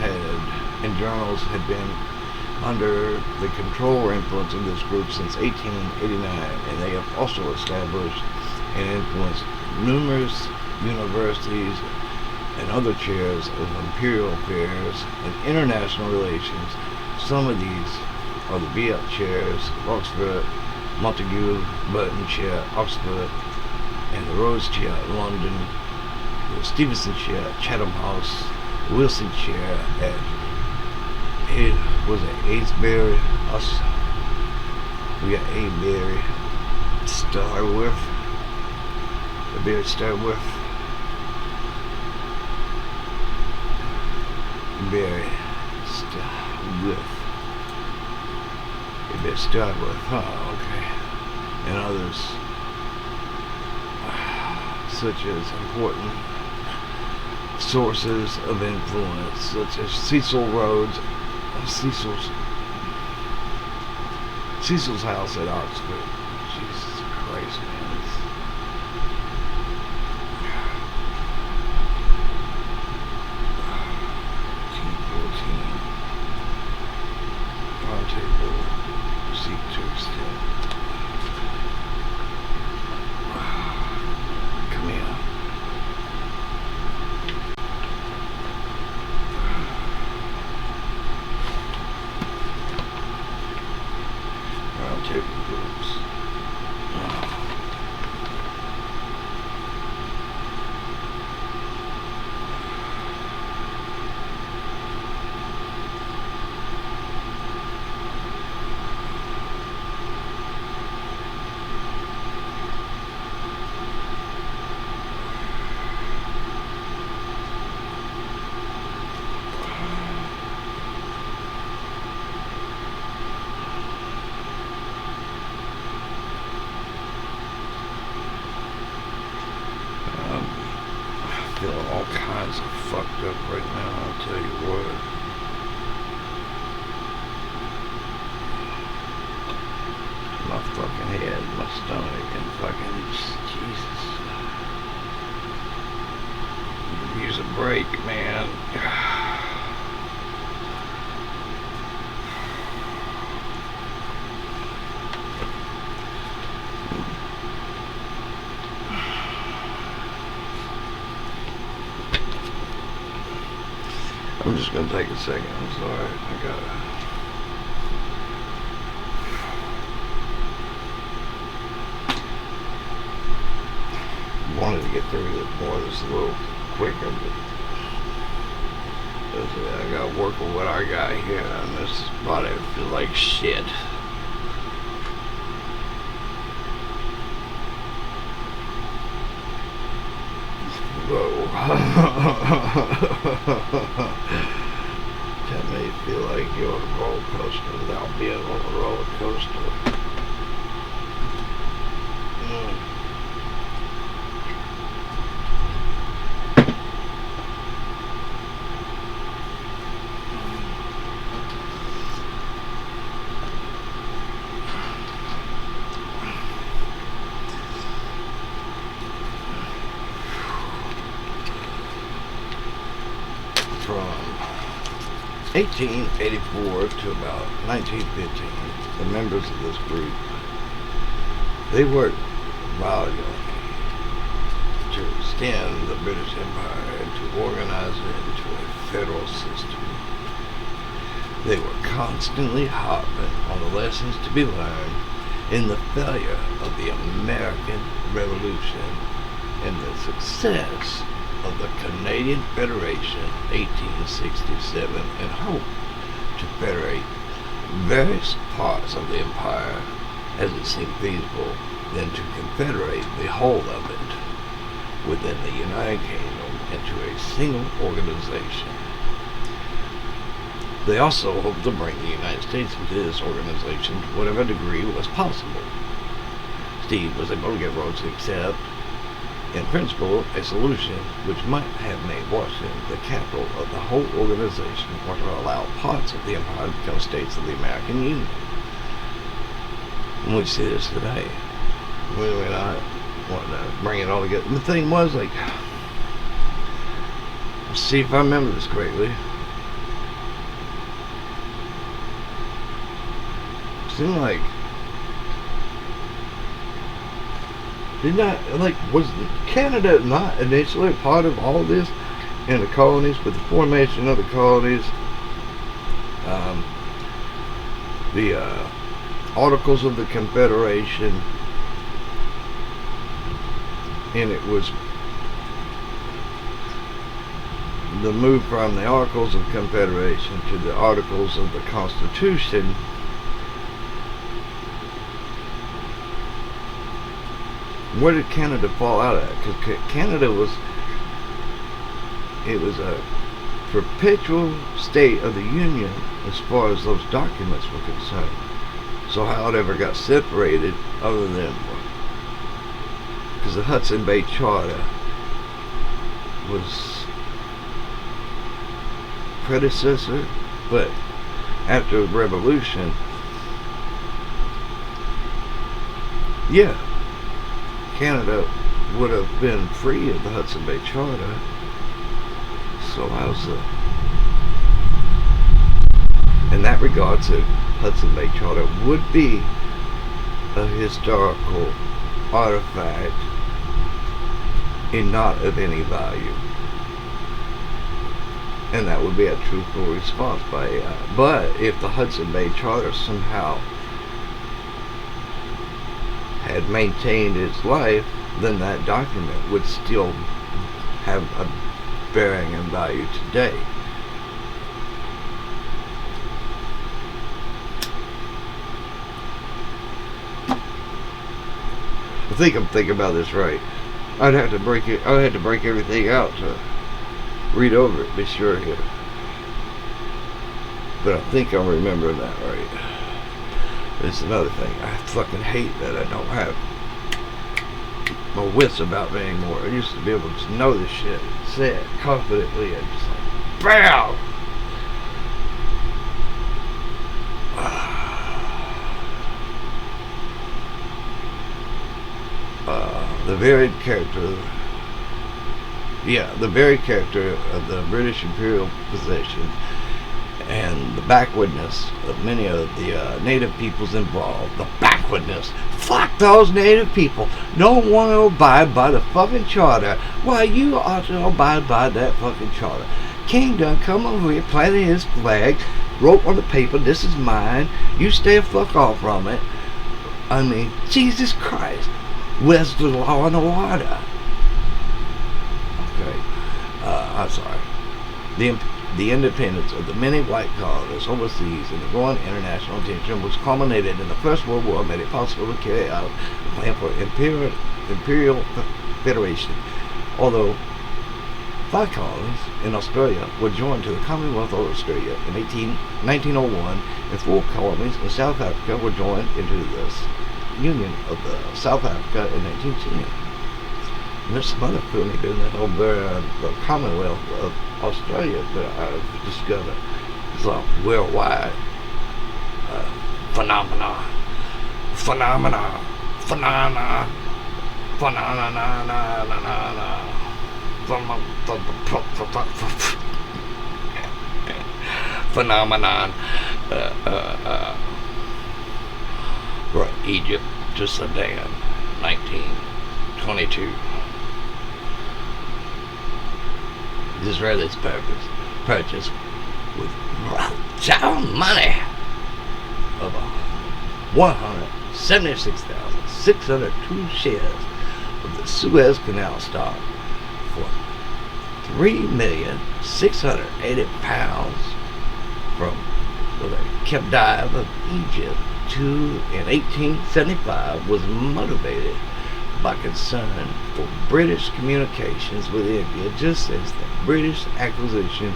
[SPEAKER 1] and journals had been under the control or influence of this group since 1889, and they have also established and influenced numerous universities and other chairs of imperial affairs and international relations. Some of these are the Beat chairs, Oxford, Montague Burton chair, Oxford, and the Rhodes chair, London, the Stevenson chair, Chatham House, Wilson chair at Aylesbury. We got Aylesbury, Starworth, Starworth, Barry, Starworth. It started with, okay, and others such as important sources of influence, such as Cecil Rhodes, Cecil's house at Oxford. Jesus Christ, man. Seek to extend. Come here. Round table groups. Feeling all kinds of fucked up right now, I'll tell you what. My fucking head, my stomach, and fucking Jesus. Use a break, man. I'm just gonna take a second. I'm sorry. I wanted to get through it more this a little quicker, but I gotta work with what I got here, and this body feels like shit. Whoa. That may feel like you're on a roller coaster without being on a roller coaster. 1884 to about 1915, the members of this group, they worked valiantly to extend the British Empire and to organize it into a federal system. They were constantly harping on the lessons to be learned in the failure of the American Revolution and the success of the Canadian Federation 1867, and hoped to federate various parts of the empire as it seemed feasible, then to confederate the whole of it within the United Kingdom into a single organization. They also hoped to bring the United States into this organization to whatever degree was possible. Steve was able to get Rhodes to accept, in principle, a solution which might have made Washington the capital of the whole organization, or to allow parts of the empire to become states of the American Union. And we see this today. We're not wanting to bring it all together. And the thing was, like, let's see if I remember this correctly. It seemed like, was Canada not initially part of all this in the colonies, with the formation of the colonies, the Articles of the Confederation, and it was the move from the Articles of Confederation to the Articles of the Constitution. Where did Canada fall out at? Because Canada was a perpetual state of the Union as far as those documents were concerned. So how it ever got separated, other than because the Hudson Bay Charter was predecessor, but after the Revolution, yeah, Canada would have been free of the Hudson Bay Charter. So how's in that regard, the Hudson Bay Charter would be a historical artifact and not of any value, and that would be a truthful response by AI. But if the Hudson Bay Charter somehow had maintained its life, then that document would still have a bearing and value today. I think I'm thinking about this right. I'd have to break everything out to read over it, be sure here. But I think I'm remembering that right. It's another thing. I fucking hate that I don't have my wits about me anymore. I used to be able to know this shit, say it confidently, and just like, BAM! The very character of the British imperial possession and the backwardness of many of the native peoples involved. The backwardness. Fuck those native people. Don't want to abide by the fucking charter. Why, you ought to abide by that fucking charter. King done come over here, planted his flag, wrote on the paper, this is mine. You stay the fuck off from it. I mean, Jesus Christ. Where's the law and the order? Okay. I'm sorry. The independence of the many white colonists overseas and the growing international tension, which culminated in the First World War, made it possible to carry out the plan for imperial federation. Although 5 colonies in Australia were joined to the Commonwealth of Australia in 1901, and 4 colonies in South Africa were joined into this Union of the South Africa in 1910. And there's some other funny business over the Commonwealth of Australia that I've discovered. It's a worldwide phenomena. phenomenon from Egypt to Sudan, 1922. The Israelis purchased with child money of 176,602 shares of the Suez Canal stock for £3,680 from the captive of Egypt in 1875 was motivated by concern for British communications with India, just as the British acquisition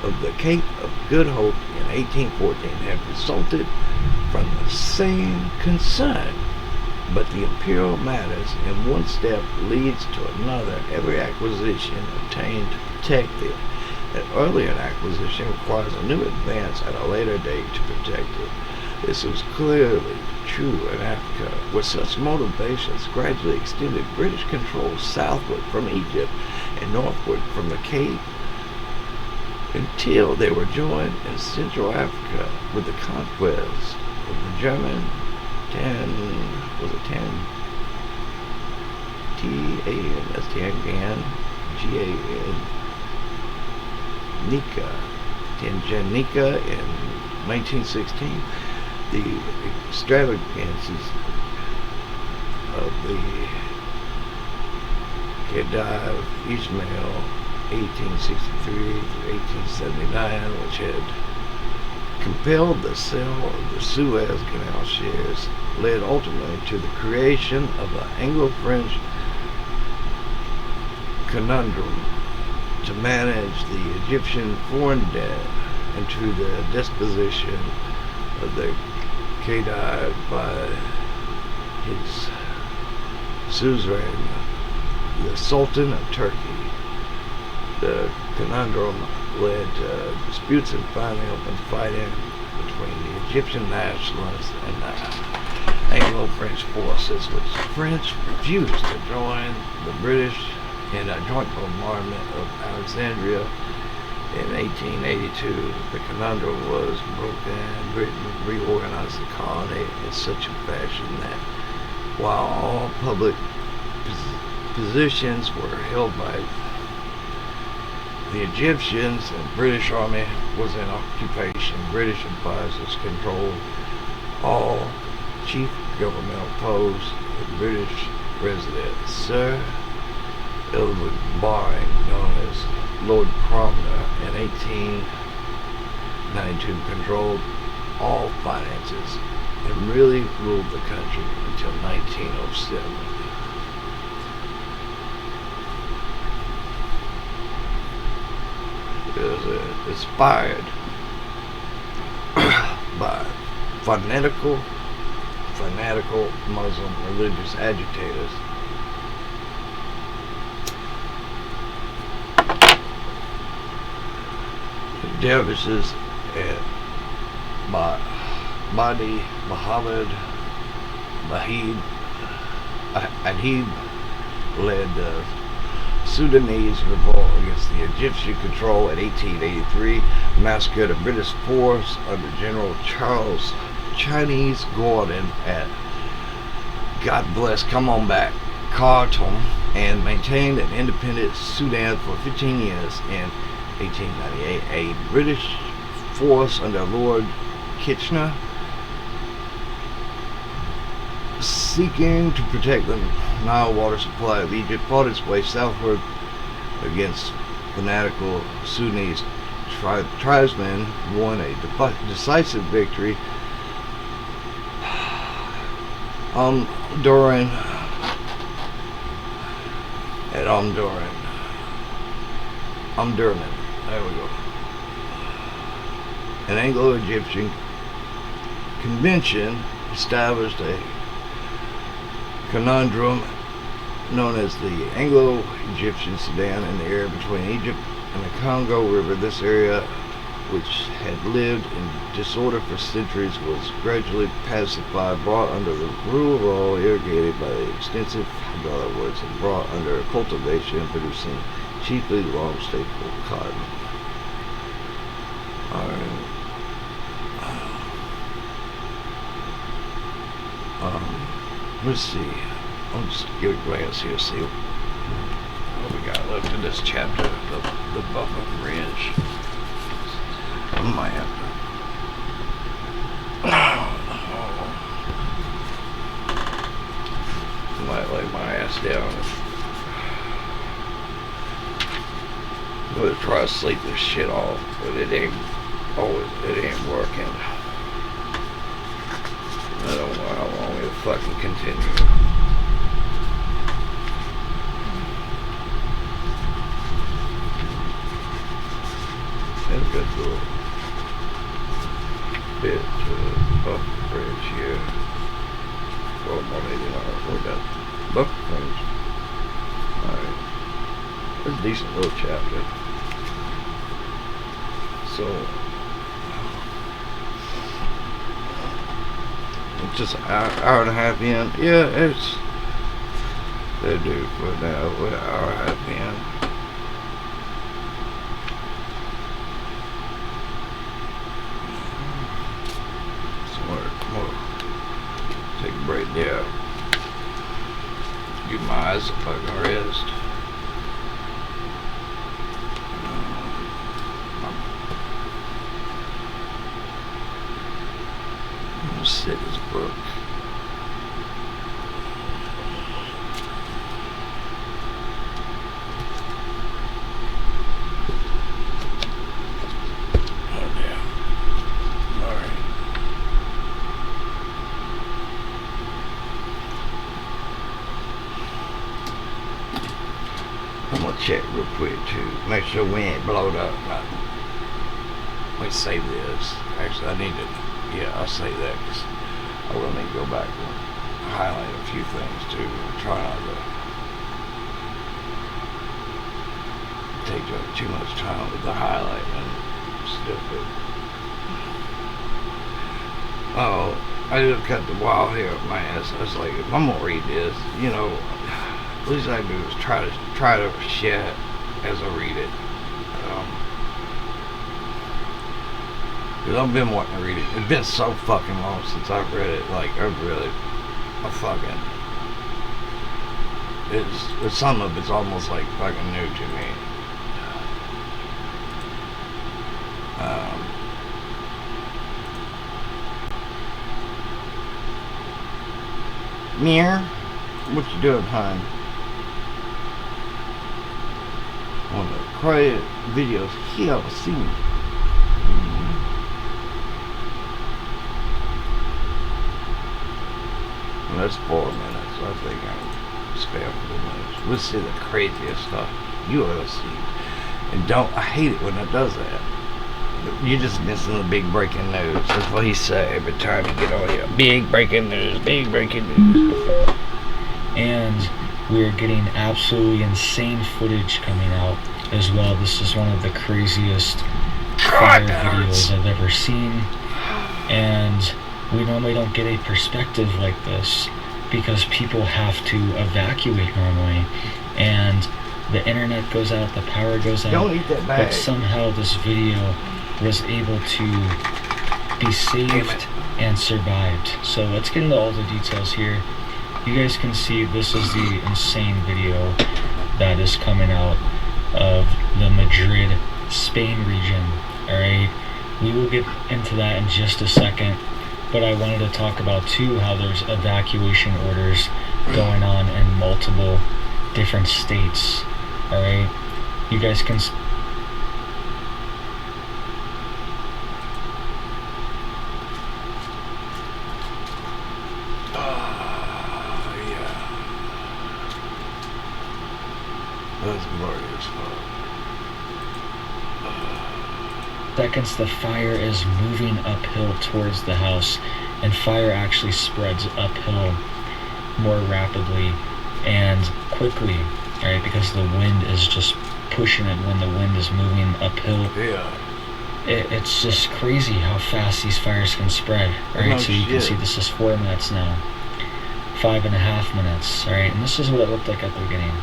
[SPEAKER 1] of the Cape of Good Hope in 1814 had resulted from the same concern. But the imperial matters in one step leads to another. Every acquisition obtained to protect it. An earlier acquisition requires a new advance at a later date to protect it. This was clearly true in Africa, where such motivations gradually extended British control southward from Egypt and northward from the Cape until they were joined in Central Africa with the conquest of the German Tanganica in 1916. The extravagances of the Khedive Ismail 1863 to 1879, which had compelled the sale of the Suez Canal shares, led ultimately to the creation of the Anglo-French conundrum to manage the Egyptian foreign debt and to the disposition of the Khedive by his suzerain, the Sultan of Turkey. The conundrum led to disputes and finally open fighting between the Egyptian nationalists and the Anglo-French forces, which the French refused to join the British in a joint bombardment of Alexandria in 1882. The conundrum was broken. Britain reorganized the colony in such a fashion that while all public positions were held by the Egyptians and British army was in occupation, British advisors controlled all chief governmental posts in British residence. Sir Edward Baring, known as Lord Cromner, in 1892 controlled all finances and really ruled the country until 1907. It was inspired by fanatical Muslim religious agitators dervishes and Mahdi Muhammad Adib led the Sudanese revolt against the Egyptian control in 1883, massacred a British force under General Charles Chinese Gordon at God bless, come on back, Khartoum, and maintained an independent Sudan for 15 years. In 1898, a British force under Lord Kitchener, seeking to protect the Nile water supply of Egypt, fought its way southward against fanatical Sudanese tribesmen, won a decisive victory. Omdurman, there we go. An Anglo-Egyptian convention established a conundrum known as the Anglo-Egyptian Sudan in the area between Egypt and the Congo River. This area, which had lived in disorder for centuries, was gradually pacified, brought under the rule of all, irrigated by the extensive hydraulic works, and brought under cultivation, producing chiefly long staple cotton. Alright. Let's see. I'll just give a glance here, see what we got left in this chapter of the Buffer Fringe. I might have to. I might lay my ass down. I'm gonna try to sleep this shit off, but it ain't working. I don't know how long it'll fucking continue. There's a good little bit to Buffer Fringe here. Well, maybe not. We got Buffer Fringe. Alright. It's a decent little chapter. So, it's just an hour and a half in. Yeah, it's that dude for now. We're an hour and a half in. Take a break there. Give my eyes a fucking rest. I'm gonna sit this book. I'm gonna check real quick to make sure we ain't blowed up. Let me save this. Actually, I need to. Yeah, I'll save that because I will need to go back and highlight a few things too. Try not to take up too much time with the highlighting and stuff. Oh, I just cut the wild hair up my ass. I was like, if I'm gonna read this, you know, at least I do is try to share as I read it. Because I've been wanting to read it. It's been so fucking long since I've read it. Like, it's some of it's almost like fucking new to me. Mirror, what you doing, hon? On the quiet videos here, I've seen. Well, that's 4 minutes. I think I'm spare 4 minutes. We'll see the craziest stuff you ever see. And I hate it when it does that. You're just missing the big breaking news. That's what he say every time you get on here. Big breaking news, big breaking news.
[SPEAKER 2] And we're getting absolutely insane footage coming out as well. This is one of the craziest fire videos I've ever seen. And we normally don't get a perspective like this because people have to evacuate normally. And the internet goes out, the power goes out.
[SPEAKER 1] Don't eat that bag.
[SPEAKER 2] But somehow this video was able to be saved and survived. So let's get into all the details here. You guys can see this is the insane video that is coming out of the Madrid, Spain region. Alright, we will get into that in just a second, but I wanted to talk about too how there's evacuation orders going on in multiple different states. Alright, you guys can
[SPEAKER 1] That's glorious,
[SPEAKER 2] seconds the fire is moving uphill towards the house, and fire actually spreads uphill more rapidly and quickly, right? Because the wind is just pushing it when the wind is moving uphill.
[SPEAKER 1] Yeah.
[SPEAKER 2] It's just crazy how fast these fires can spread, right?
[SPEAKER 1] No
[SPEAKER 2] so you
[SPEAKER 1] shit.
[SPEAKER 2] can see this is 4 minutes now, 5.5 minutes, all right? And this is what it looked like at the beginning.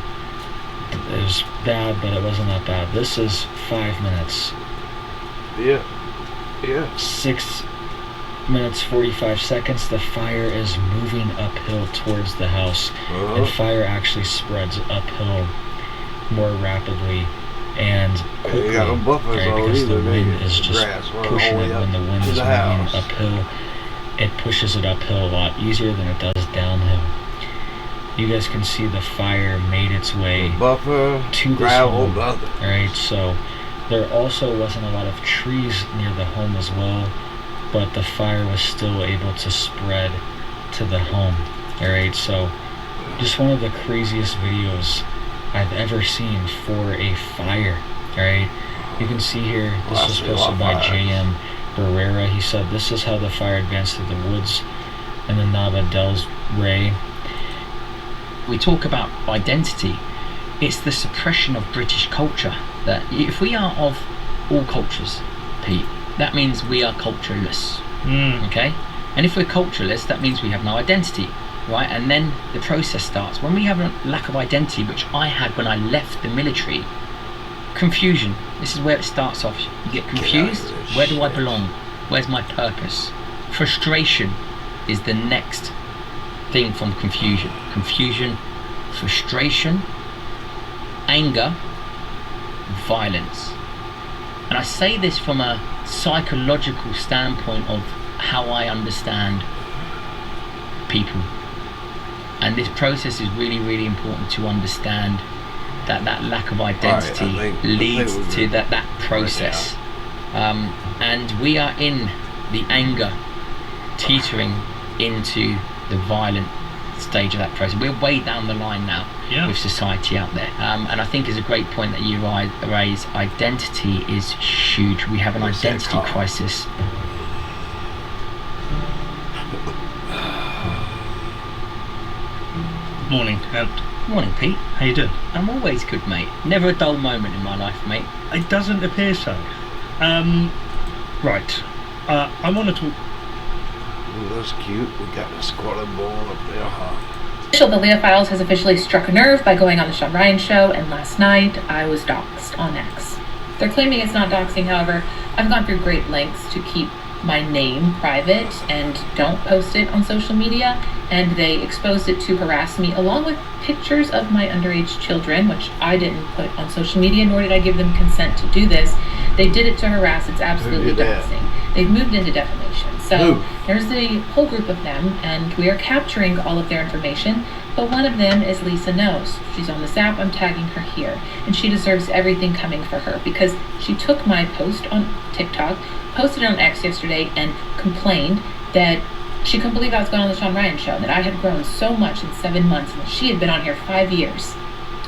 [SPEAKER 2] It was bad, but it wasn't that bad. This is 5 minutes.
[SPEAKER 1] Yeah. Yeah.
[SPEAKER 2] 6 minutes 45 seconds, the fire is moving uphill towards the house, and fire actually spreads uphill more rapidly and quickly, because the wind is just pushing it. When the wind is moving uphill, it pushes it uphill a lot easier than it does downhill. You guys can see the fire made its way to this home. Alright, so there also wasn't a lot of trees near the home as well, but the fire was still able to spread to the home. Alright, so just one of the craziest videos I've ever seen for a fire. Alright, you can see here, this was posted by J.M. Barrera. He said, "This is how the fire advanced through the woods in the Nava Del Rey."
[SPEAKER 3] We talk about identity. It's the suppression of British culture. That if we are of all cultures, Pete, that means we are cultureless. Okay? And if we're cultureless, that means we have no identity, right? And then the process starts. When we have a lack of identity, which I had when I left the military, confusion. This is where it starts off. You get confused. Where do I belong? Where's my purpose? Frustration is the next thing from confusion. Confusion, frustration, anger, violence. And I say this from a psychological standpoint of how I understand people. And this process is really, really important to understand that lack of identity leads to that process. And we are in the anger, teetering into the violent stage of that process. We're way down the line now with society out there. And I think is a great point that you raise. Identity is huge. We have an identity crisis.
[SPEAKER 4] Morning,
[SPEAKER 3] Morning, Pete.
[SPEAKER 4] how you doing?
[SPEAKER 3] I'm always good, mate. Never a dull moment in my life, mate.
[SPEAKER 4] It doesn't appear so. Right. I want to talk.
[SPEAKER 1] Ooh, that's cute. We got the squatted ball up there, huh?
[SPEAKER 5] The Leah Files has officially struck a nerve by going on the Sean Ryan show, and last night I was doxxed on X. They're claiming it's not doxing, however, I've gone through great lengths to keep my name private and don't post it on social media, and they exposed it to harass me along with pictures of my underage children, which I didn't put on social media, nor did I give them consent to do this. They did it to harass. It's absolutely doxing. They've moved into defamation. So there's a whole group of them, and we are capturing all of their information, but one of them is Lisa Knows. She's on this app. I'm tagging her here, and she deserves everything coming for her because she took my post on TikTok, posted it on X yesterday, and complained that she couldn't believe I was going on the Sean Ryan show, and that I had grown so much in 7 months, and that she had been on here 5 years.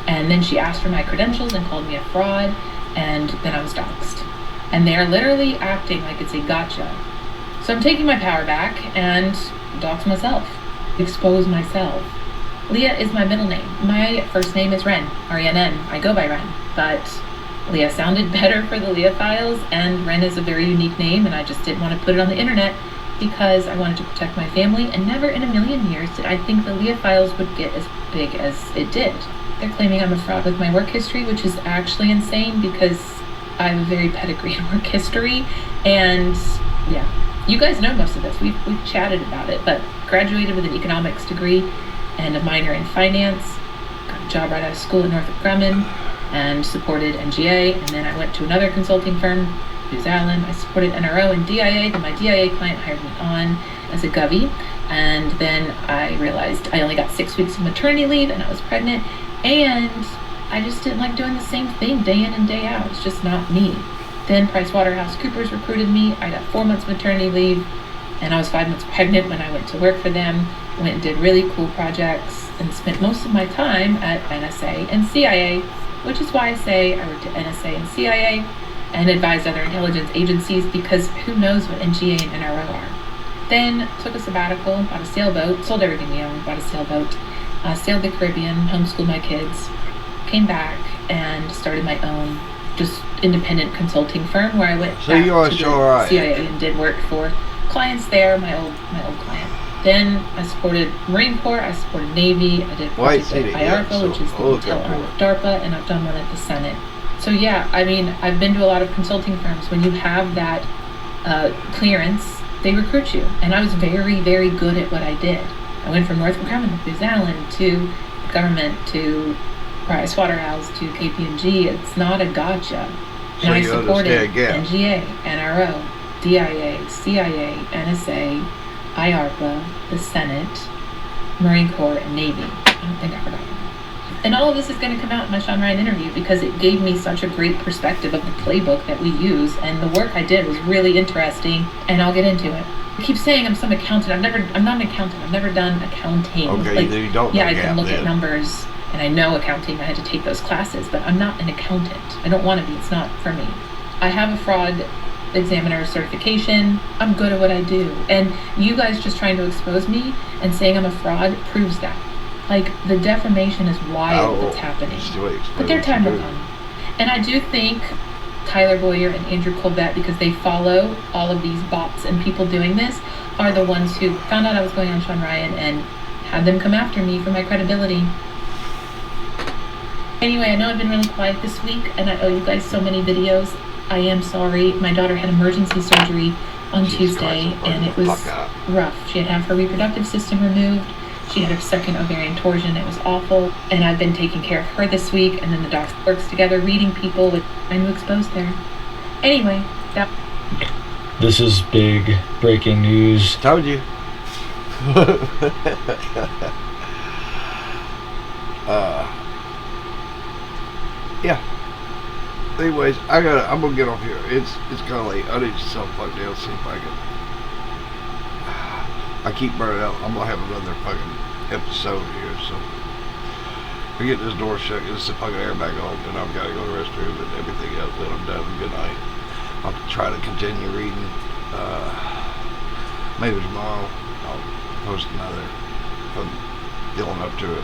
[SPEAKER 5] And then she asked for my credentials and called me a fraud, and then I was doxxed. And they are literally acting like it's a gotcha. So I'm taking my power back and dox myself, expose myself. Leah is my middle name. My first name is Ren, R-E-N-N. I go by Ren, but Leah sounded better for the Leah Files, and Ren is a very unique name, and I just didn't want to put it on the internet because I wanted to protect my family, and never in a million years did I think the Leah Files would get as big as it did. They're claiming I'm a fraud with my work history, which is actually insane because I have a very pedigree in work history, and yeah, you guys know most of this. We've chatted about it, but graduated with an economics degree and a minor in finance, got a job right out of school in Northrop Grumman, and supported NGA, and then I went to another consulting firm, Booz Allen. I supported NRO and DIA, then my DIA client hired me on as a govy, and then I realized I only got 6 weeks of maternity leave, and I was pregnant, and I just didn't like doing the same thing day in and day out. It's just not me. Then PricewaterhouseCoopers recruited me. I got 4 months maternity leave, and I was 5 months pregnant when I went to work for them. Went and did really cool projects, and spent most of my time at NSA and CIA, which is why I say I worked at NSA and CIA and advised other intelligence agencies, because who knows what NGA and NRO are. Then took a sabbatical, bought a sailboat, sold everything we owned, bought a sailboat, sailed the Caribbean, homeschooled my kids, came back and started my own just independent consulting firm where I went back to the CIA and did work for clients there, my old client. Then I supported Marine Corps, I supported Navy, I did project at IARPA, which is the intel arm of DARPA, and I've done one at the Senate. So yeah, I mean, I've been to a lot of consulting firms. When you have that clearance they recruit you. And I was very, very good at what I did. I went from Northrop Grumman to Booz Allen to government to Price Waterhouse to KPMG. It's not a gotcha.
[SPEAKER 1] So
[SPEAKER 5] And I
[SPEAKER 1] you
[SPEAKER 5] supported
[SPEAKER 1] understand gaps.
[SPEAKER 5] NGA, NRO, DIA, CIA, NSA, IARPA, the Senate, Marine Corps, and Navy. I don't think I forgot one. And all of this is going to come out in my Sean Ryan interview because it gave me such a great perspective of the playbook that we use, and the work I did was really interesting, and I'll get into it. I keep saying I'm some accountant. I'm not an accountant. I've never done accounting.
[SPEAKER 1] Okay, you don't
[SPEAKER 5] yeah,
[SPEAKER 1] know
[SPEAKER 5] I can
[SPEAKER 1] GAAP
[SPEAKER 5] look
[SPEAKER 1] then.
[SPEAKER 5] at numbers, and I know accounting. I had to take those classes, but I'm not an accountant. I don't want to be. It's not for me. I have a fraud examiner certification. I'm good at what I do. And you guys just trying to expose me and saying I'm a fraud proves that. Like, the defamation is wild that's happening. But their time will come. And I do think Tyler Boyer and Andrew Colbert, because they follow all of these bots and people doing this, are the ones who found out I was going on Sean Ryan and had them come after me for my credibility. Anyway, I know I've been really quiet this week, and I owe you guys so many videos. I am sorry. My daughter had emergency surgery on Tuesday, and it was rough. She had half her reproductive system removed. She had a second ovarian torsion. It was awful. And I've been taking care of her this week, and then the doc works together, reading people with trying to expose there. Anyway, that.
[SPEAKER 2] This is big breaking news.
[SPEAKER 1] Told you. Yeah. Anyways, I'm gonna get off here. It's kind of late. I need to self-plug down, see if I can. I keep burning out. I'm gonna have another fucking episode here, so we get this door shut, get this fucking air back on, and I've got to go to the restroom and everything else. Then I'm done. Good night. I'll try to continue reading. Maybe tomorrow I'll post another if I'm feeling up to it.